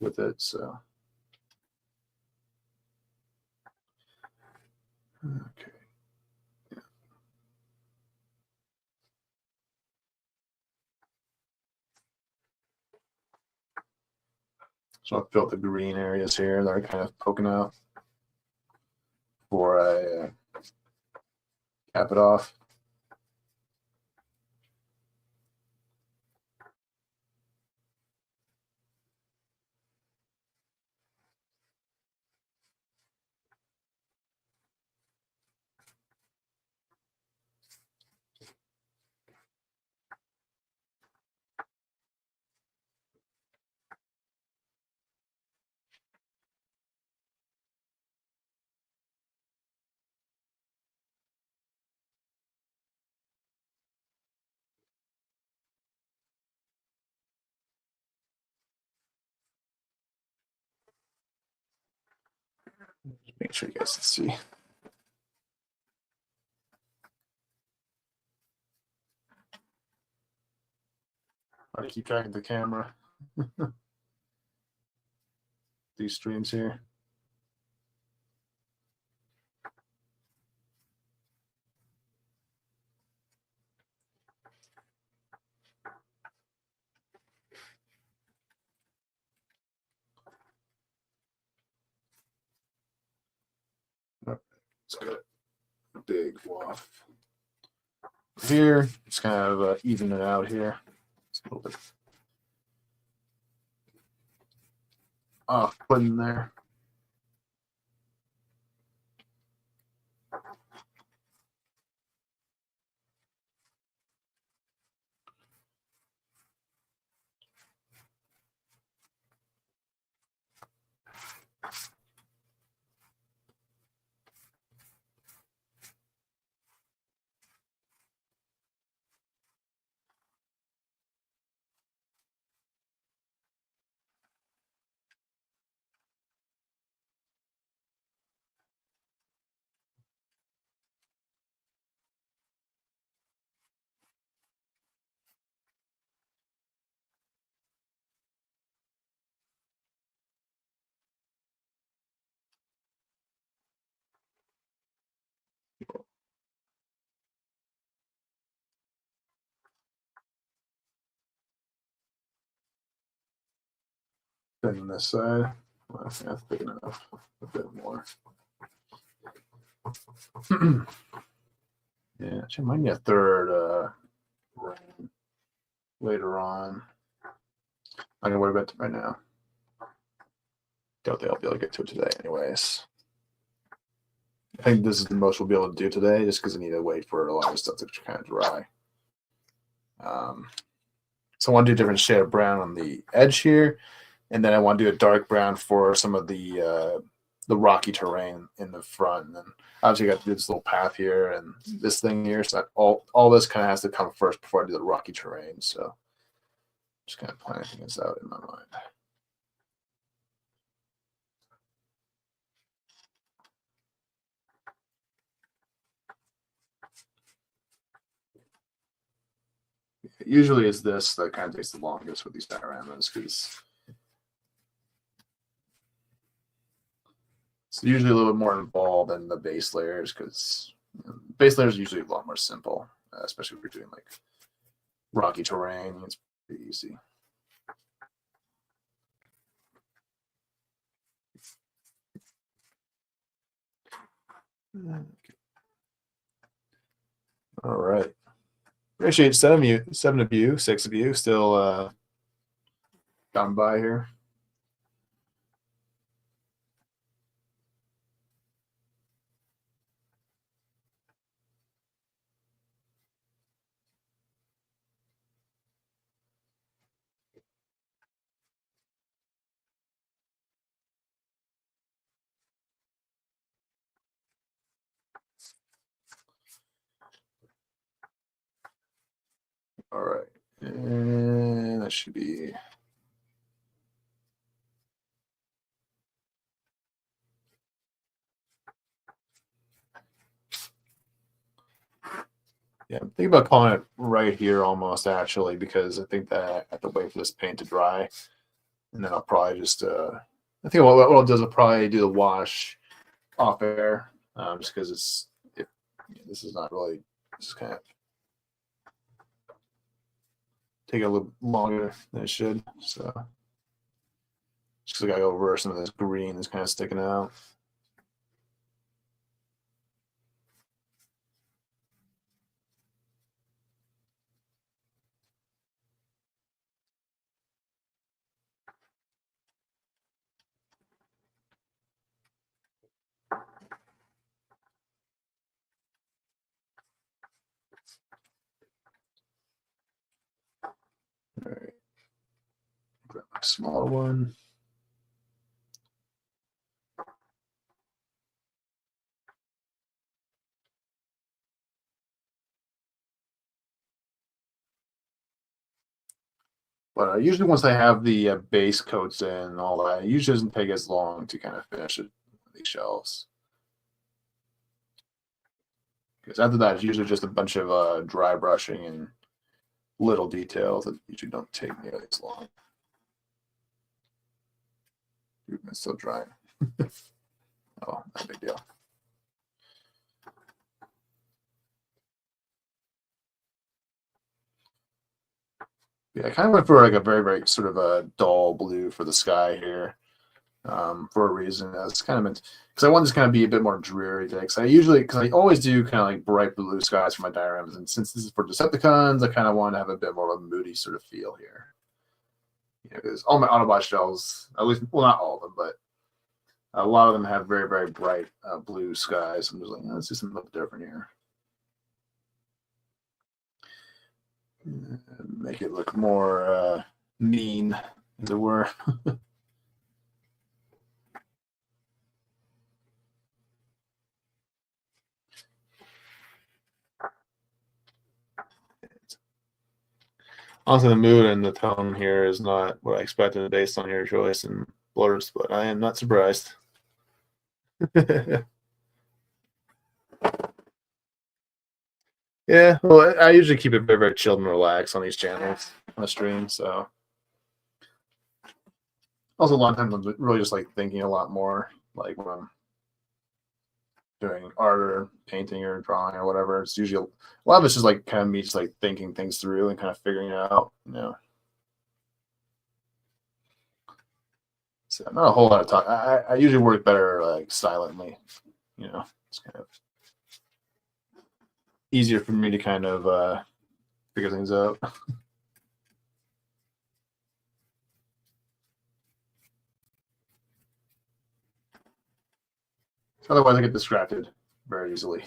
with it. So, okay. So I've built the green areas here that are kind of poking out before I cap it off. Just make sure you guys can see. How to keep track of the camera. These streams here. It's got a big waft here. Just kind of even it out here. It's a little bit off putting there. Then on this side, well, I think that's big enough. A bit more. Yeah, actually, might need a third ring later on. I'm gonna worry about it right now. Doubt they'll be able to get to it today, anyways. I think this is the most we'll be able to do today, just because I need to wait for a lot of stuff to kind of dry. So I want to do a different shade of brown on the edge here, and then I want to do a dark brown for some of the rocky terrain in the front. And then obviously you got to do this little path here and this thing here. So all this kind of has to come first before I do the rocky terrain. So just kind of planning things out in my mind. Usually it's this that kind of takes the longest with these dioramas because it's usually a little bit more involved than the base layers because base layers are usually a lot more simple, especially if you're doing like rocky terrain. It's pretty easy. All right. Appreciate 7 of you, 6 of you still gone by here. All right, and that should be. Yeah, I'm thinking about calling it right here almost actually, because I think that I have to wait for this paint to dry, and then I'll probably just I think what I'll do is I'll probably do the wash off air, just because this is not really, this is kind of take a little longer than it should. So just gotta go over some of this green that's kind of sticking out. All right, grab my smaller one. But usually once I have the base coats in and all that, it usually doesn't take as long to kind of finish it, these shelves. Because after that, it's usually just a bunch of dry brushing and little details that usually don't take nearly as long. Ooh, it's still drying. Oh, not a big deal. Yeah, I kind of went for like a very, very sort of a dull blue for the sky here, for a reason. That's kind of meant because I want this kind of be a bit more dreary today. Because I always do kind of like bright blue skies for my dioramas, and since this is for Decepticons, I kind of want to have a bit more of a moody sort of feel here. You know, because all my Autobot shells, at least, well, not all of them, but a lot of them have very, very bright blue skies. I'm just like, let's do something a little different here. Make it look more mean, as it were. Honestly, the mood and the tone here is not what I expected based on your choice and blurs, but I am not surprised. Yeah, well, I usually keep it very, very chilled and relaxed on these channels on the stream. So, also, a lot of times I'm really just like thinking a lot more, like when I'm doing art or painting or drawing or whatever. It's usually a lot of it's just like kind of me just like thinking things through and kind of figuring it out, you know. So not a whole lot of talk. I usually work better like silently, you know. It's kind of easier for me to kind of figure things out. Otherwise, I get distracted very easily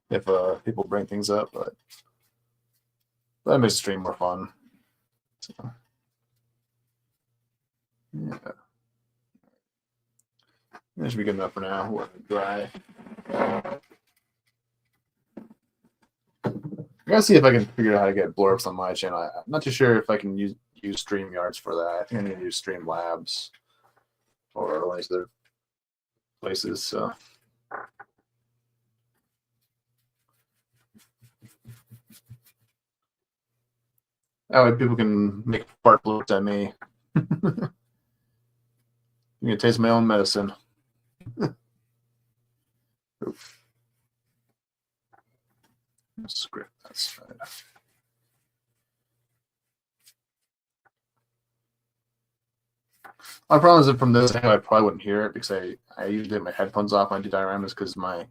if people bring things up, but that makes the stream more fun. So, yeah, that should be good enough for now. We'll let it dry. I gotta see if I can figure out how to get blurbs on my channel. I'm not too sure if I can use StreamYards for that. I think I need to use Streamlabs or one of these other places. So. That way people can make fart blurbs at me. I'm gonna taste my own medicine. Script, that's right. My problem is that from this angle, I probably wouldn't hear it because I usually have my headphones off when I do dioramas because my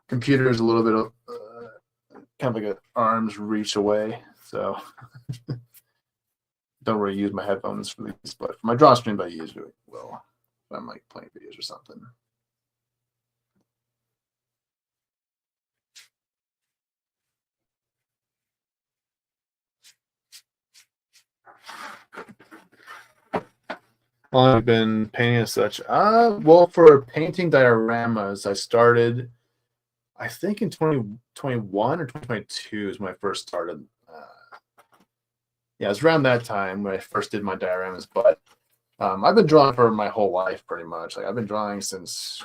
computer is a little bit of kind of like an arm's reach away. So don't really use my headphones for these, but for my draw stream, I usually will. If I'm like playing videos or something. Well, I've been painting as such. Well, for painting dioramas, I started, I think in 2021 or 2022 is when I first started. Yeah, it was around that time when I first did my dioramas. But I've been drawing for my whole life, pretty much. Like I've been drawing since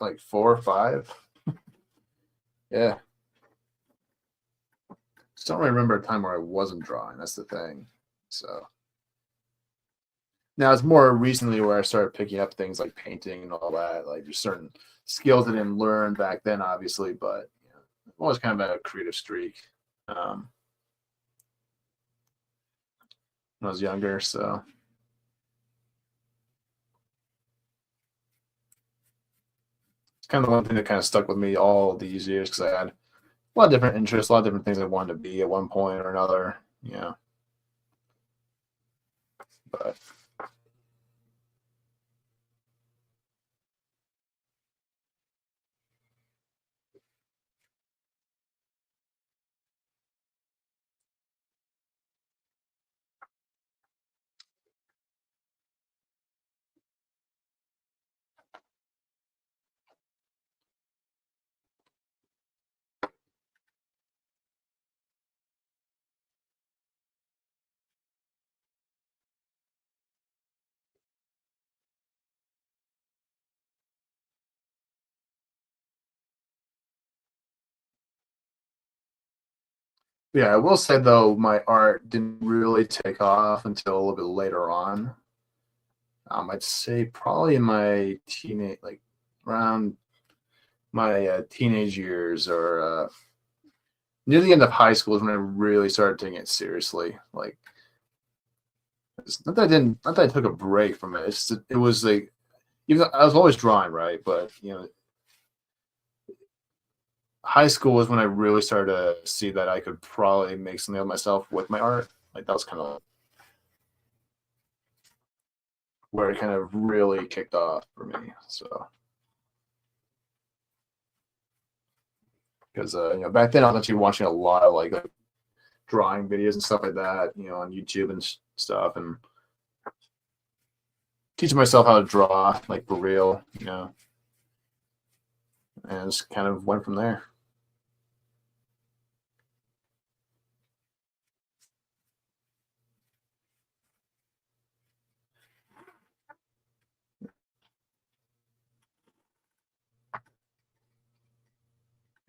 like 4 or 5. Yeah, just don't really remember a time where I wasn't drawing. That's the thing. So now it's more recently where I started picking up things like painting and all that. Like there's certain skills I didn't learn back then, obviously, but you know, I've always kind of had a creative streak when I was younger. So it's kind of one thing that kind of stuck with me all these years because I had a lot of different interests, a lot of different things I wanted to be at one point or another. You know, but yeah, I will say though, my art didn't really take off until a little bit later on. I'd say probably in my teenage, like around my teenage years or near the end of high school is when I really started taking it seriously. Like, it's not that I didn't, not that I took a break from it. It's just, it was like, even though I was always drawing, right? But you know, high school was when I really started to see that I could probably make something of myself with my art. Like that was kind of where it kind of really kicked off for me. So because you know back then I was actually watching a lot of like drawing videos and stuff like that, you know, on YouTube and stuff, and teaching myself how to draw like for real, you know, and just kind of went from there.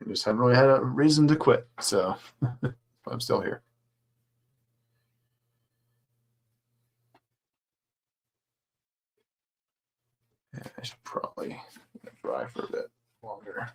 I just haven't really had a reason to quit, so I'm still here. Yeah, I should probably dry for a bit longer.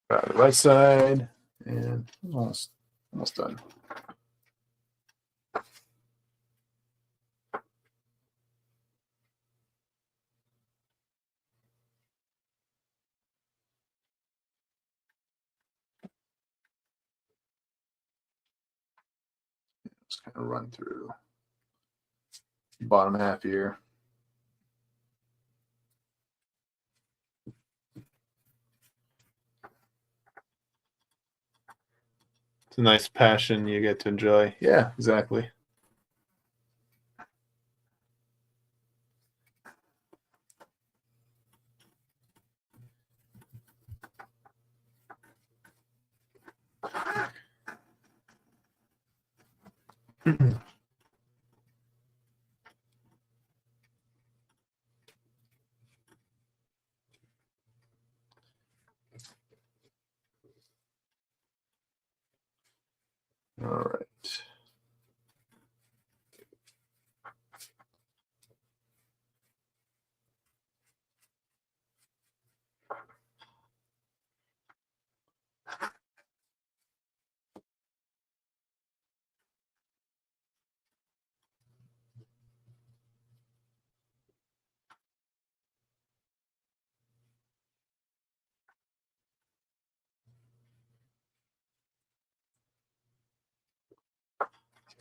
The right side, and almost done. Just kind of run through the bottom half here. It's a nice passion you get to enjoy. Yeah, exactly. All right.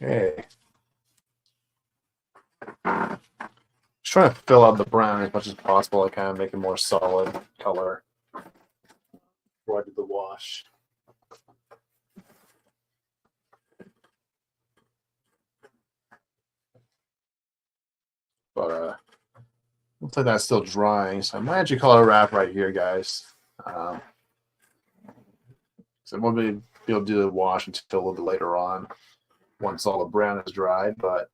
Okay. Just trying to fill out the brown as much as possible. I kind of make a more solid color before I do the wash. But looks like that's still drying, so I might actually color wrap right here, guys. So I won't be able to do the wash until a little bit later on, once all the brown is dried. But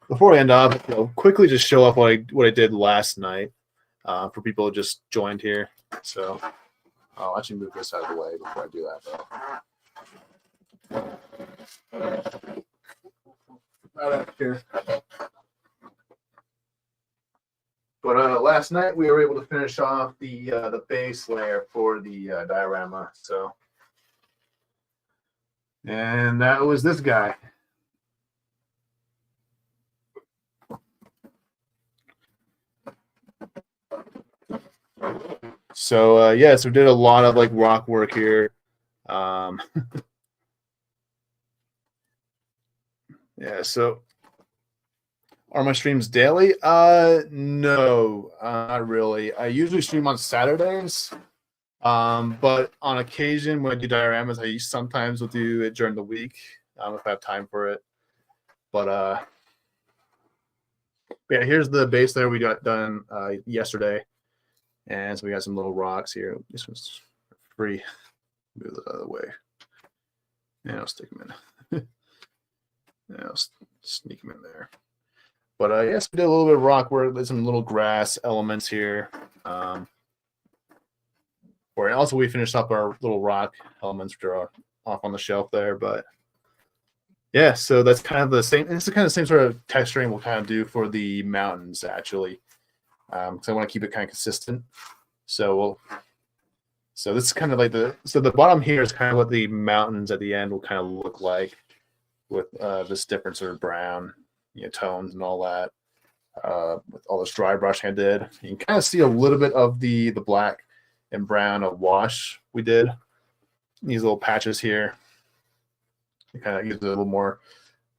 before I end up, I'll quickly just show off what I did last night for people who just joined here. So I'll actually move this out of the way before I do that, though. Right up here. But last night we were able to finish off the base layer for the diorama. So, and that was this guy. So yeah, so we did a lot of like rock work here. Yeah, so are my streams daily? No, not really. I usually stream on Saturdays. But on occasion when I do dioramas, I sometimes will do it during the week if I have time for it. But yeah, here's the base layer we got done yesterday. And so we got some little rocks here. This one's free. Move it out of the way. And I'll stick them in. And I'll sneak them in there. But yes, we did a little bit of rock work. There's some little grass elements here. And also we finished up our little rock elements, which are off on the shelf there. But yeah, so that's kind of the same. It's the kind of same sort of texturing we'll kind of do for the mountains, actually. Because I want to keep it kind of consistent. So this is kind of like the bottom here is kind of what the mountains at the end will kind of look like with this different sort of brown, tones and all that. With all this dry brushing I did, you can kind of see a little bit of the black and brown of wash we did. These little patches here. It kind of gives it a little more.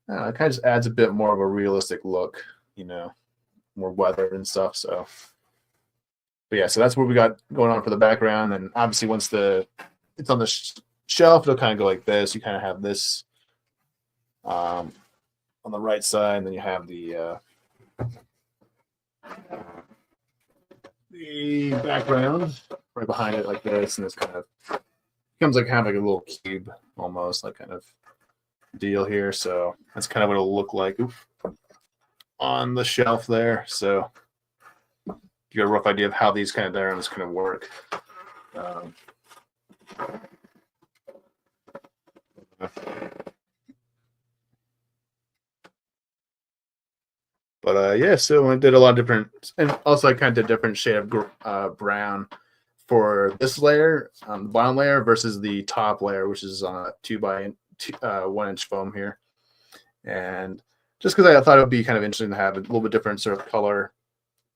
It kind of just adds a bit more of a realistic look, more weather and stuff. So, but yeah, so that's what we got going on for the background. And obviously, once it's on the shelf, it'll kind of go like this. You kind of have this on the right side, and then you have the background right behind it, like this, and this kind of becomes like kind of like a little cube, almost like kind of deal here. So that's kind of what it'll look like on the shelf there. So you get a rough idea of how these kind of dioramas kind of work. But yeah, so I did a lot of different, and also I kind of did different shade of brown for this layer, the bottom layer versus the top layer, which is on a 2 by 1 inch foam here. And just because I thought it would be kind of interesting to have a little bit different sort of color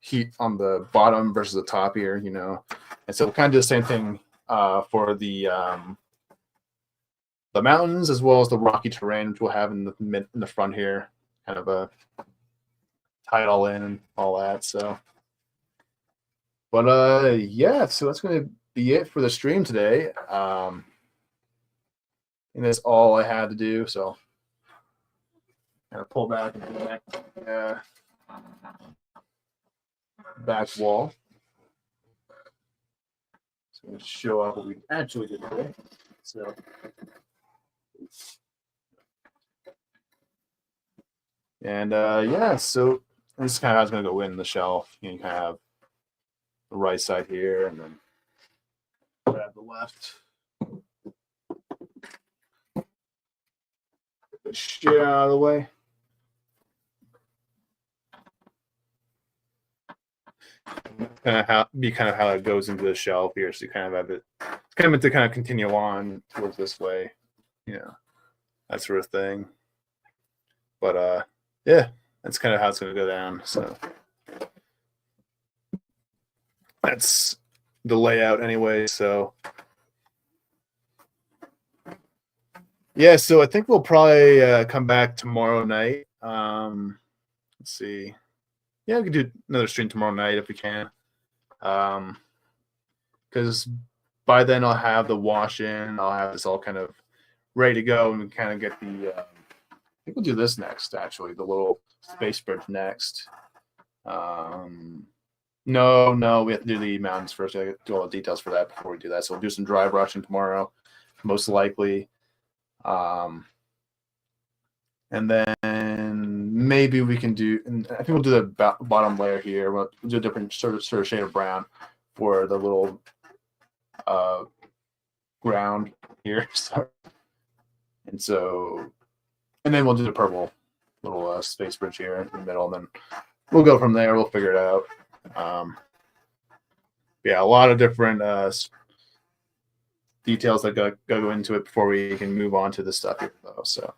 heat on the bottom versus the top here, And so we'll kind of do the same thing for the mountains as well as the rocky terrain, which we'll have in the front here, kind of tie it all in and all that. So, but yeah, so that's going to be it for the stream today. And that's all I had to do. So, kind of pull back and pull back wall. So I'm going to show off what we actually did today. So, and yeah, so this is kind of how it's going to go in the shelf. You kind of have the right side here, and then grab the left. Get the shit out of the way. Kind of how it goes into the shelf here. So you kind of have it. It's kind of meant to kind of continue on towards this way, that sort of thing. But yeah, that's kind of how it's going to go down. So that's the layout anyway. So Yeah, so I think we'll probably come back tomorrow night. Let's see. Yeah, we could do another stream tomorrow night if we can. Because by then I'll have the wash in. I'll have this all kind of ready to go, and we kind of get the. I think we'll do this next. Actually, the little space bridge next. No, we have to do the mountains first. I do all the details for that before we do that. So we'll do some dry brushing tomorrow, most likely. And then maybe we can do. And I think we'll do the bottom layer here. We'll do a different sort of shade of brown for the little ground here. Sorry. And then we'll do the purple little space bridge here in the middle, and then we'll go from there. We'll figure it out. Yeah, a lot of different details that go into it before we can move on to the stuff here, though. So,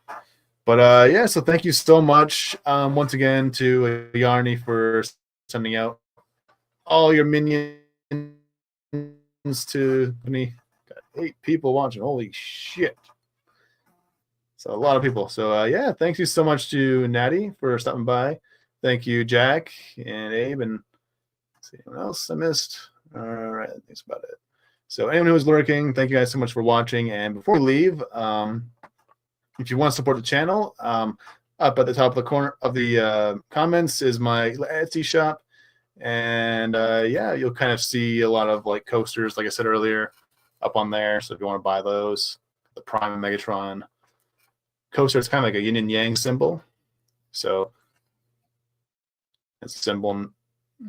but yeah, so thank you so much once again to Yarny for sending out all your minions to me. Got 8 people watching. Holy shit! So a lot of people. So yeah, thank you so much to Natty for stopping by. Thank you, Jack and Abe, and let's see anyone else I missed. All right, I think that's about it. So anyone who was lurking, thank you guys so much for watching. And before we leave, if you want to support the channel, up at the top of the corner of the comments is my Etsy shop. And yeah, you'll kind of see a lot of like coasters, like I said earlier, up on there. So if you want to buy those, the Prime and Megatron coaster, it's kind of like a yin and yang symbol. So it's a symbol.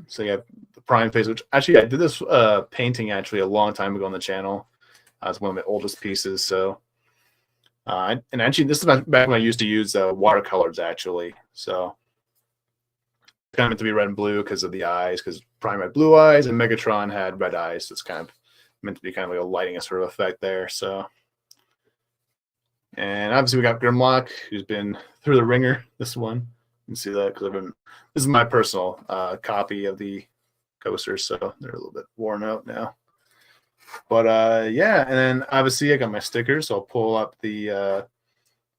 So you have the Prime face, which actually I did this painting actually a long time ago on the channel. It's one of my oldest pieces. So and actually this is back when I used to use watercolors actually. So it's kind of meant to be red and blue because of the eyes, because Prime had blue eyes and Megatron had red eyes. So it's kind of meant to be kind of like a lighting sort of effect there. So, and obviously we got Grimlock, who's been through the ringer. This one, you can see that because this is my personal copy of the coasters, so they're a little bit worn out now. But yeah, and then obviously I got my stickers, so I'll pull up the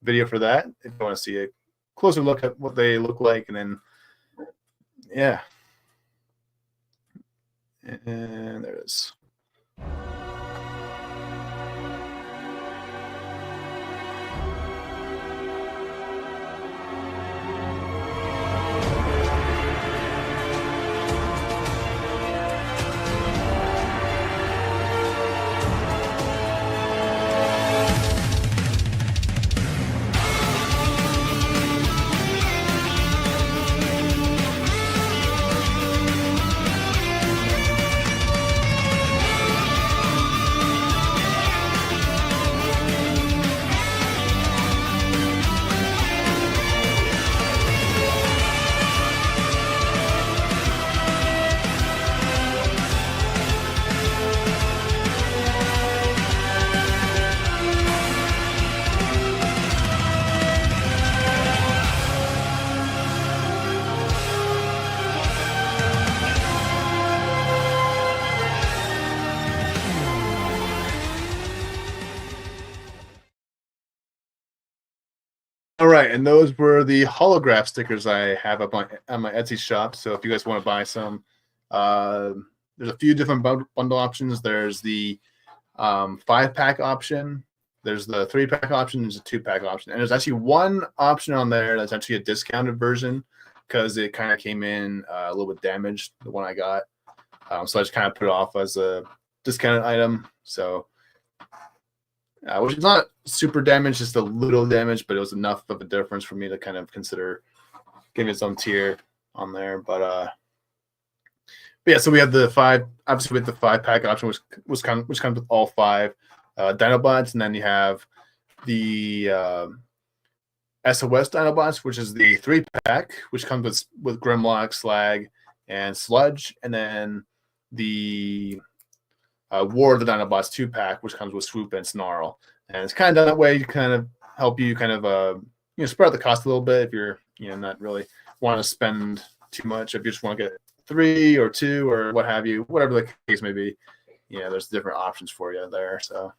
video for that if you want to see a closer look at what they look like, and then yeah, and there it is. All right, and those were the holograph stickers I have up on my Etsy shop. So if you guys want to buy some, there's a few different bundle options. There's the 5-pack option. There's the 3-pack option. There's a 2-pack option, and there's actually one option on there that's actually a discounted version because it kind of came in a little bit damaged. The one I got, so I just kind of put it off as a discounted item. So. Which is not super damaged, just a little damage, but it was enough of a difference for me to kind of consider giving its own tier on there. But yeah, so we have the 5, obviously with the 5-pack option, which comes with all 5 Dinobots, and then you have the SOS Dinobots, which is the 3-pack, which comes with Grimlock, Slag, and Sludge, and then the War of the Dinobots 2-pack, which comes with Swoop and Snarl. And it's kind of done that way to kind of help you kind of spread out the cost a little bit if you're not really want to spend too much. If you just want to get 3 or 2 or what have you, whatever the case may be, there's different options for you there. So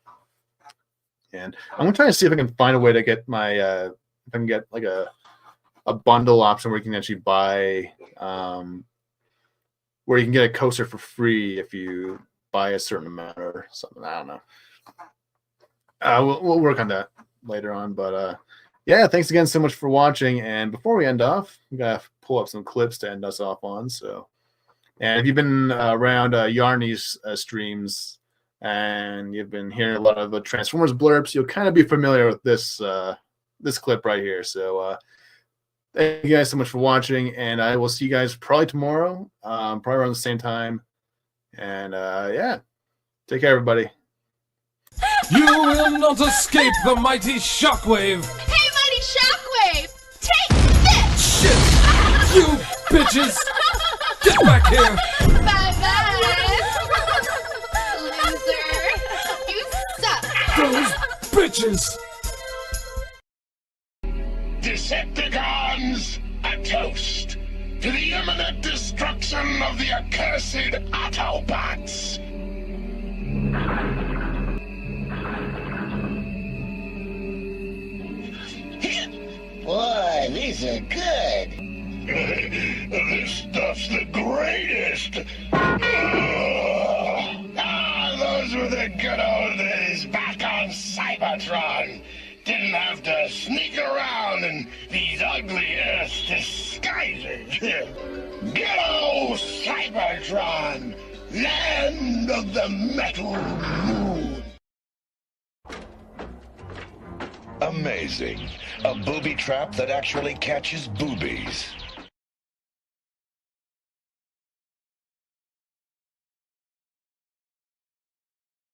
And I'm gonna try to see if I can find a way to get my if I can get like a bundle option where you can actually buy where you can get a coaster for free if you buy a certain amount or something. I don't know. We'll work on that later on, but yeah, thanks again so much for watching. And before we end off, we gotta pull up some clips to end us off on. So, and if you've been around Yarny's streams and you've been hearing a lot of the Transformers blurbs, you'll kind of be familiar with this this clip right here. So, thank you guys so much for watching, and I will see you guys probably tomorrow, probably around the same time. And yeah, take care, everybody. You will not escape the mighty shockwave! Hey, mighty shockwave! Take this! Shit! You bitches! Get back here! Bye-bye! Loser! You suck! Those bitches! Decepticons, a toast to the imminent destruction of the accursed Autobots. Boy, these are good. This stuff's the greatest. Those were the good old days back on Cybertron. Didn't have to sneak around in these ugly Earth disguises. Good old Cybertron, land of the metal moon. Amazing. A booby trap that actually catches boobies.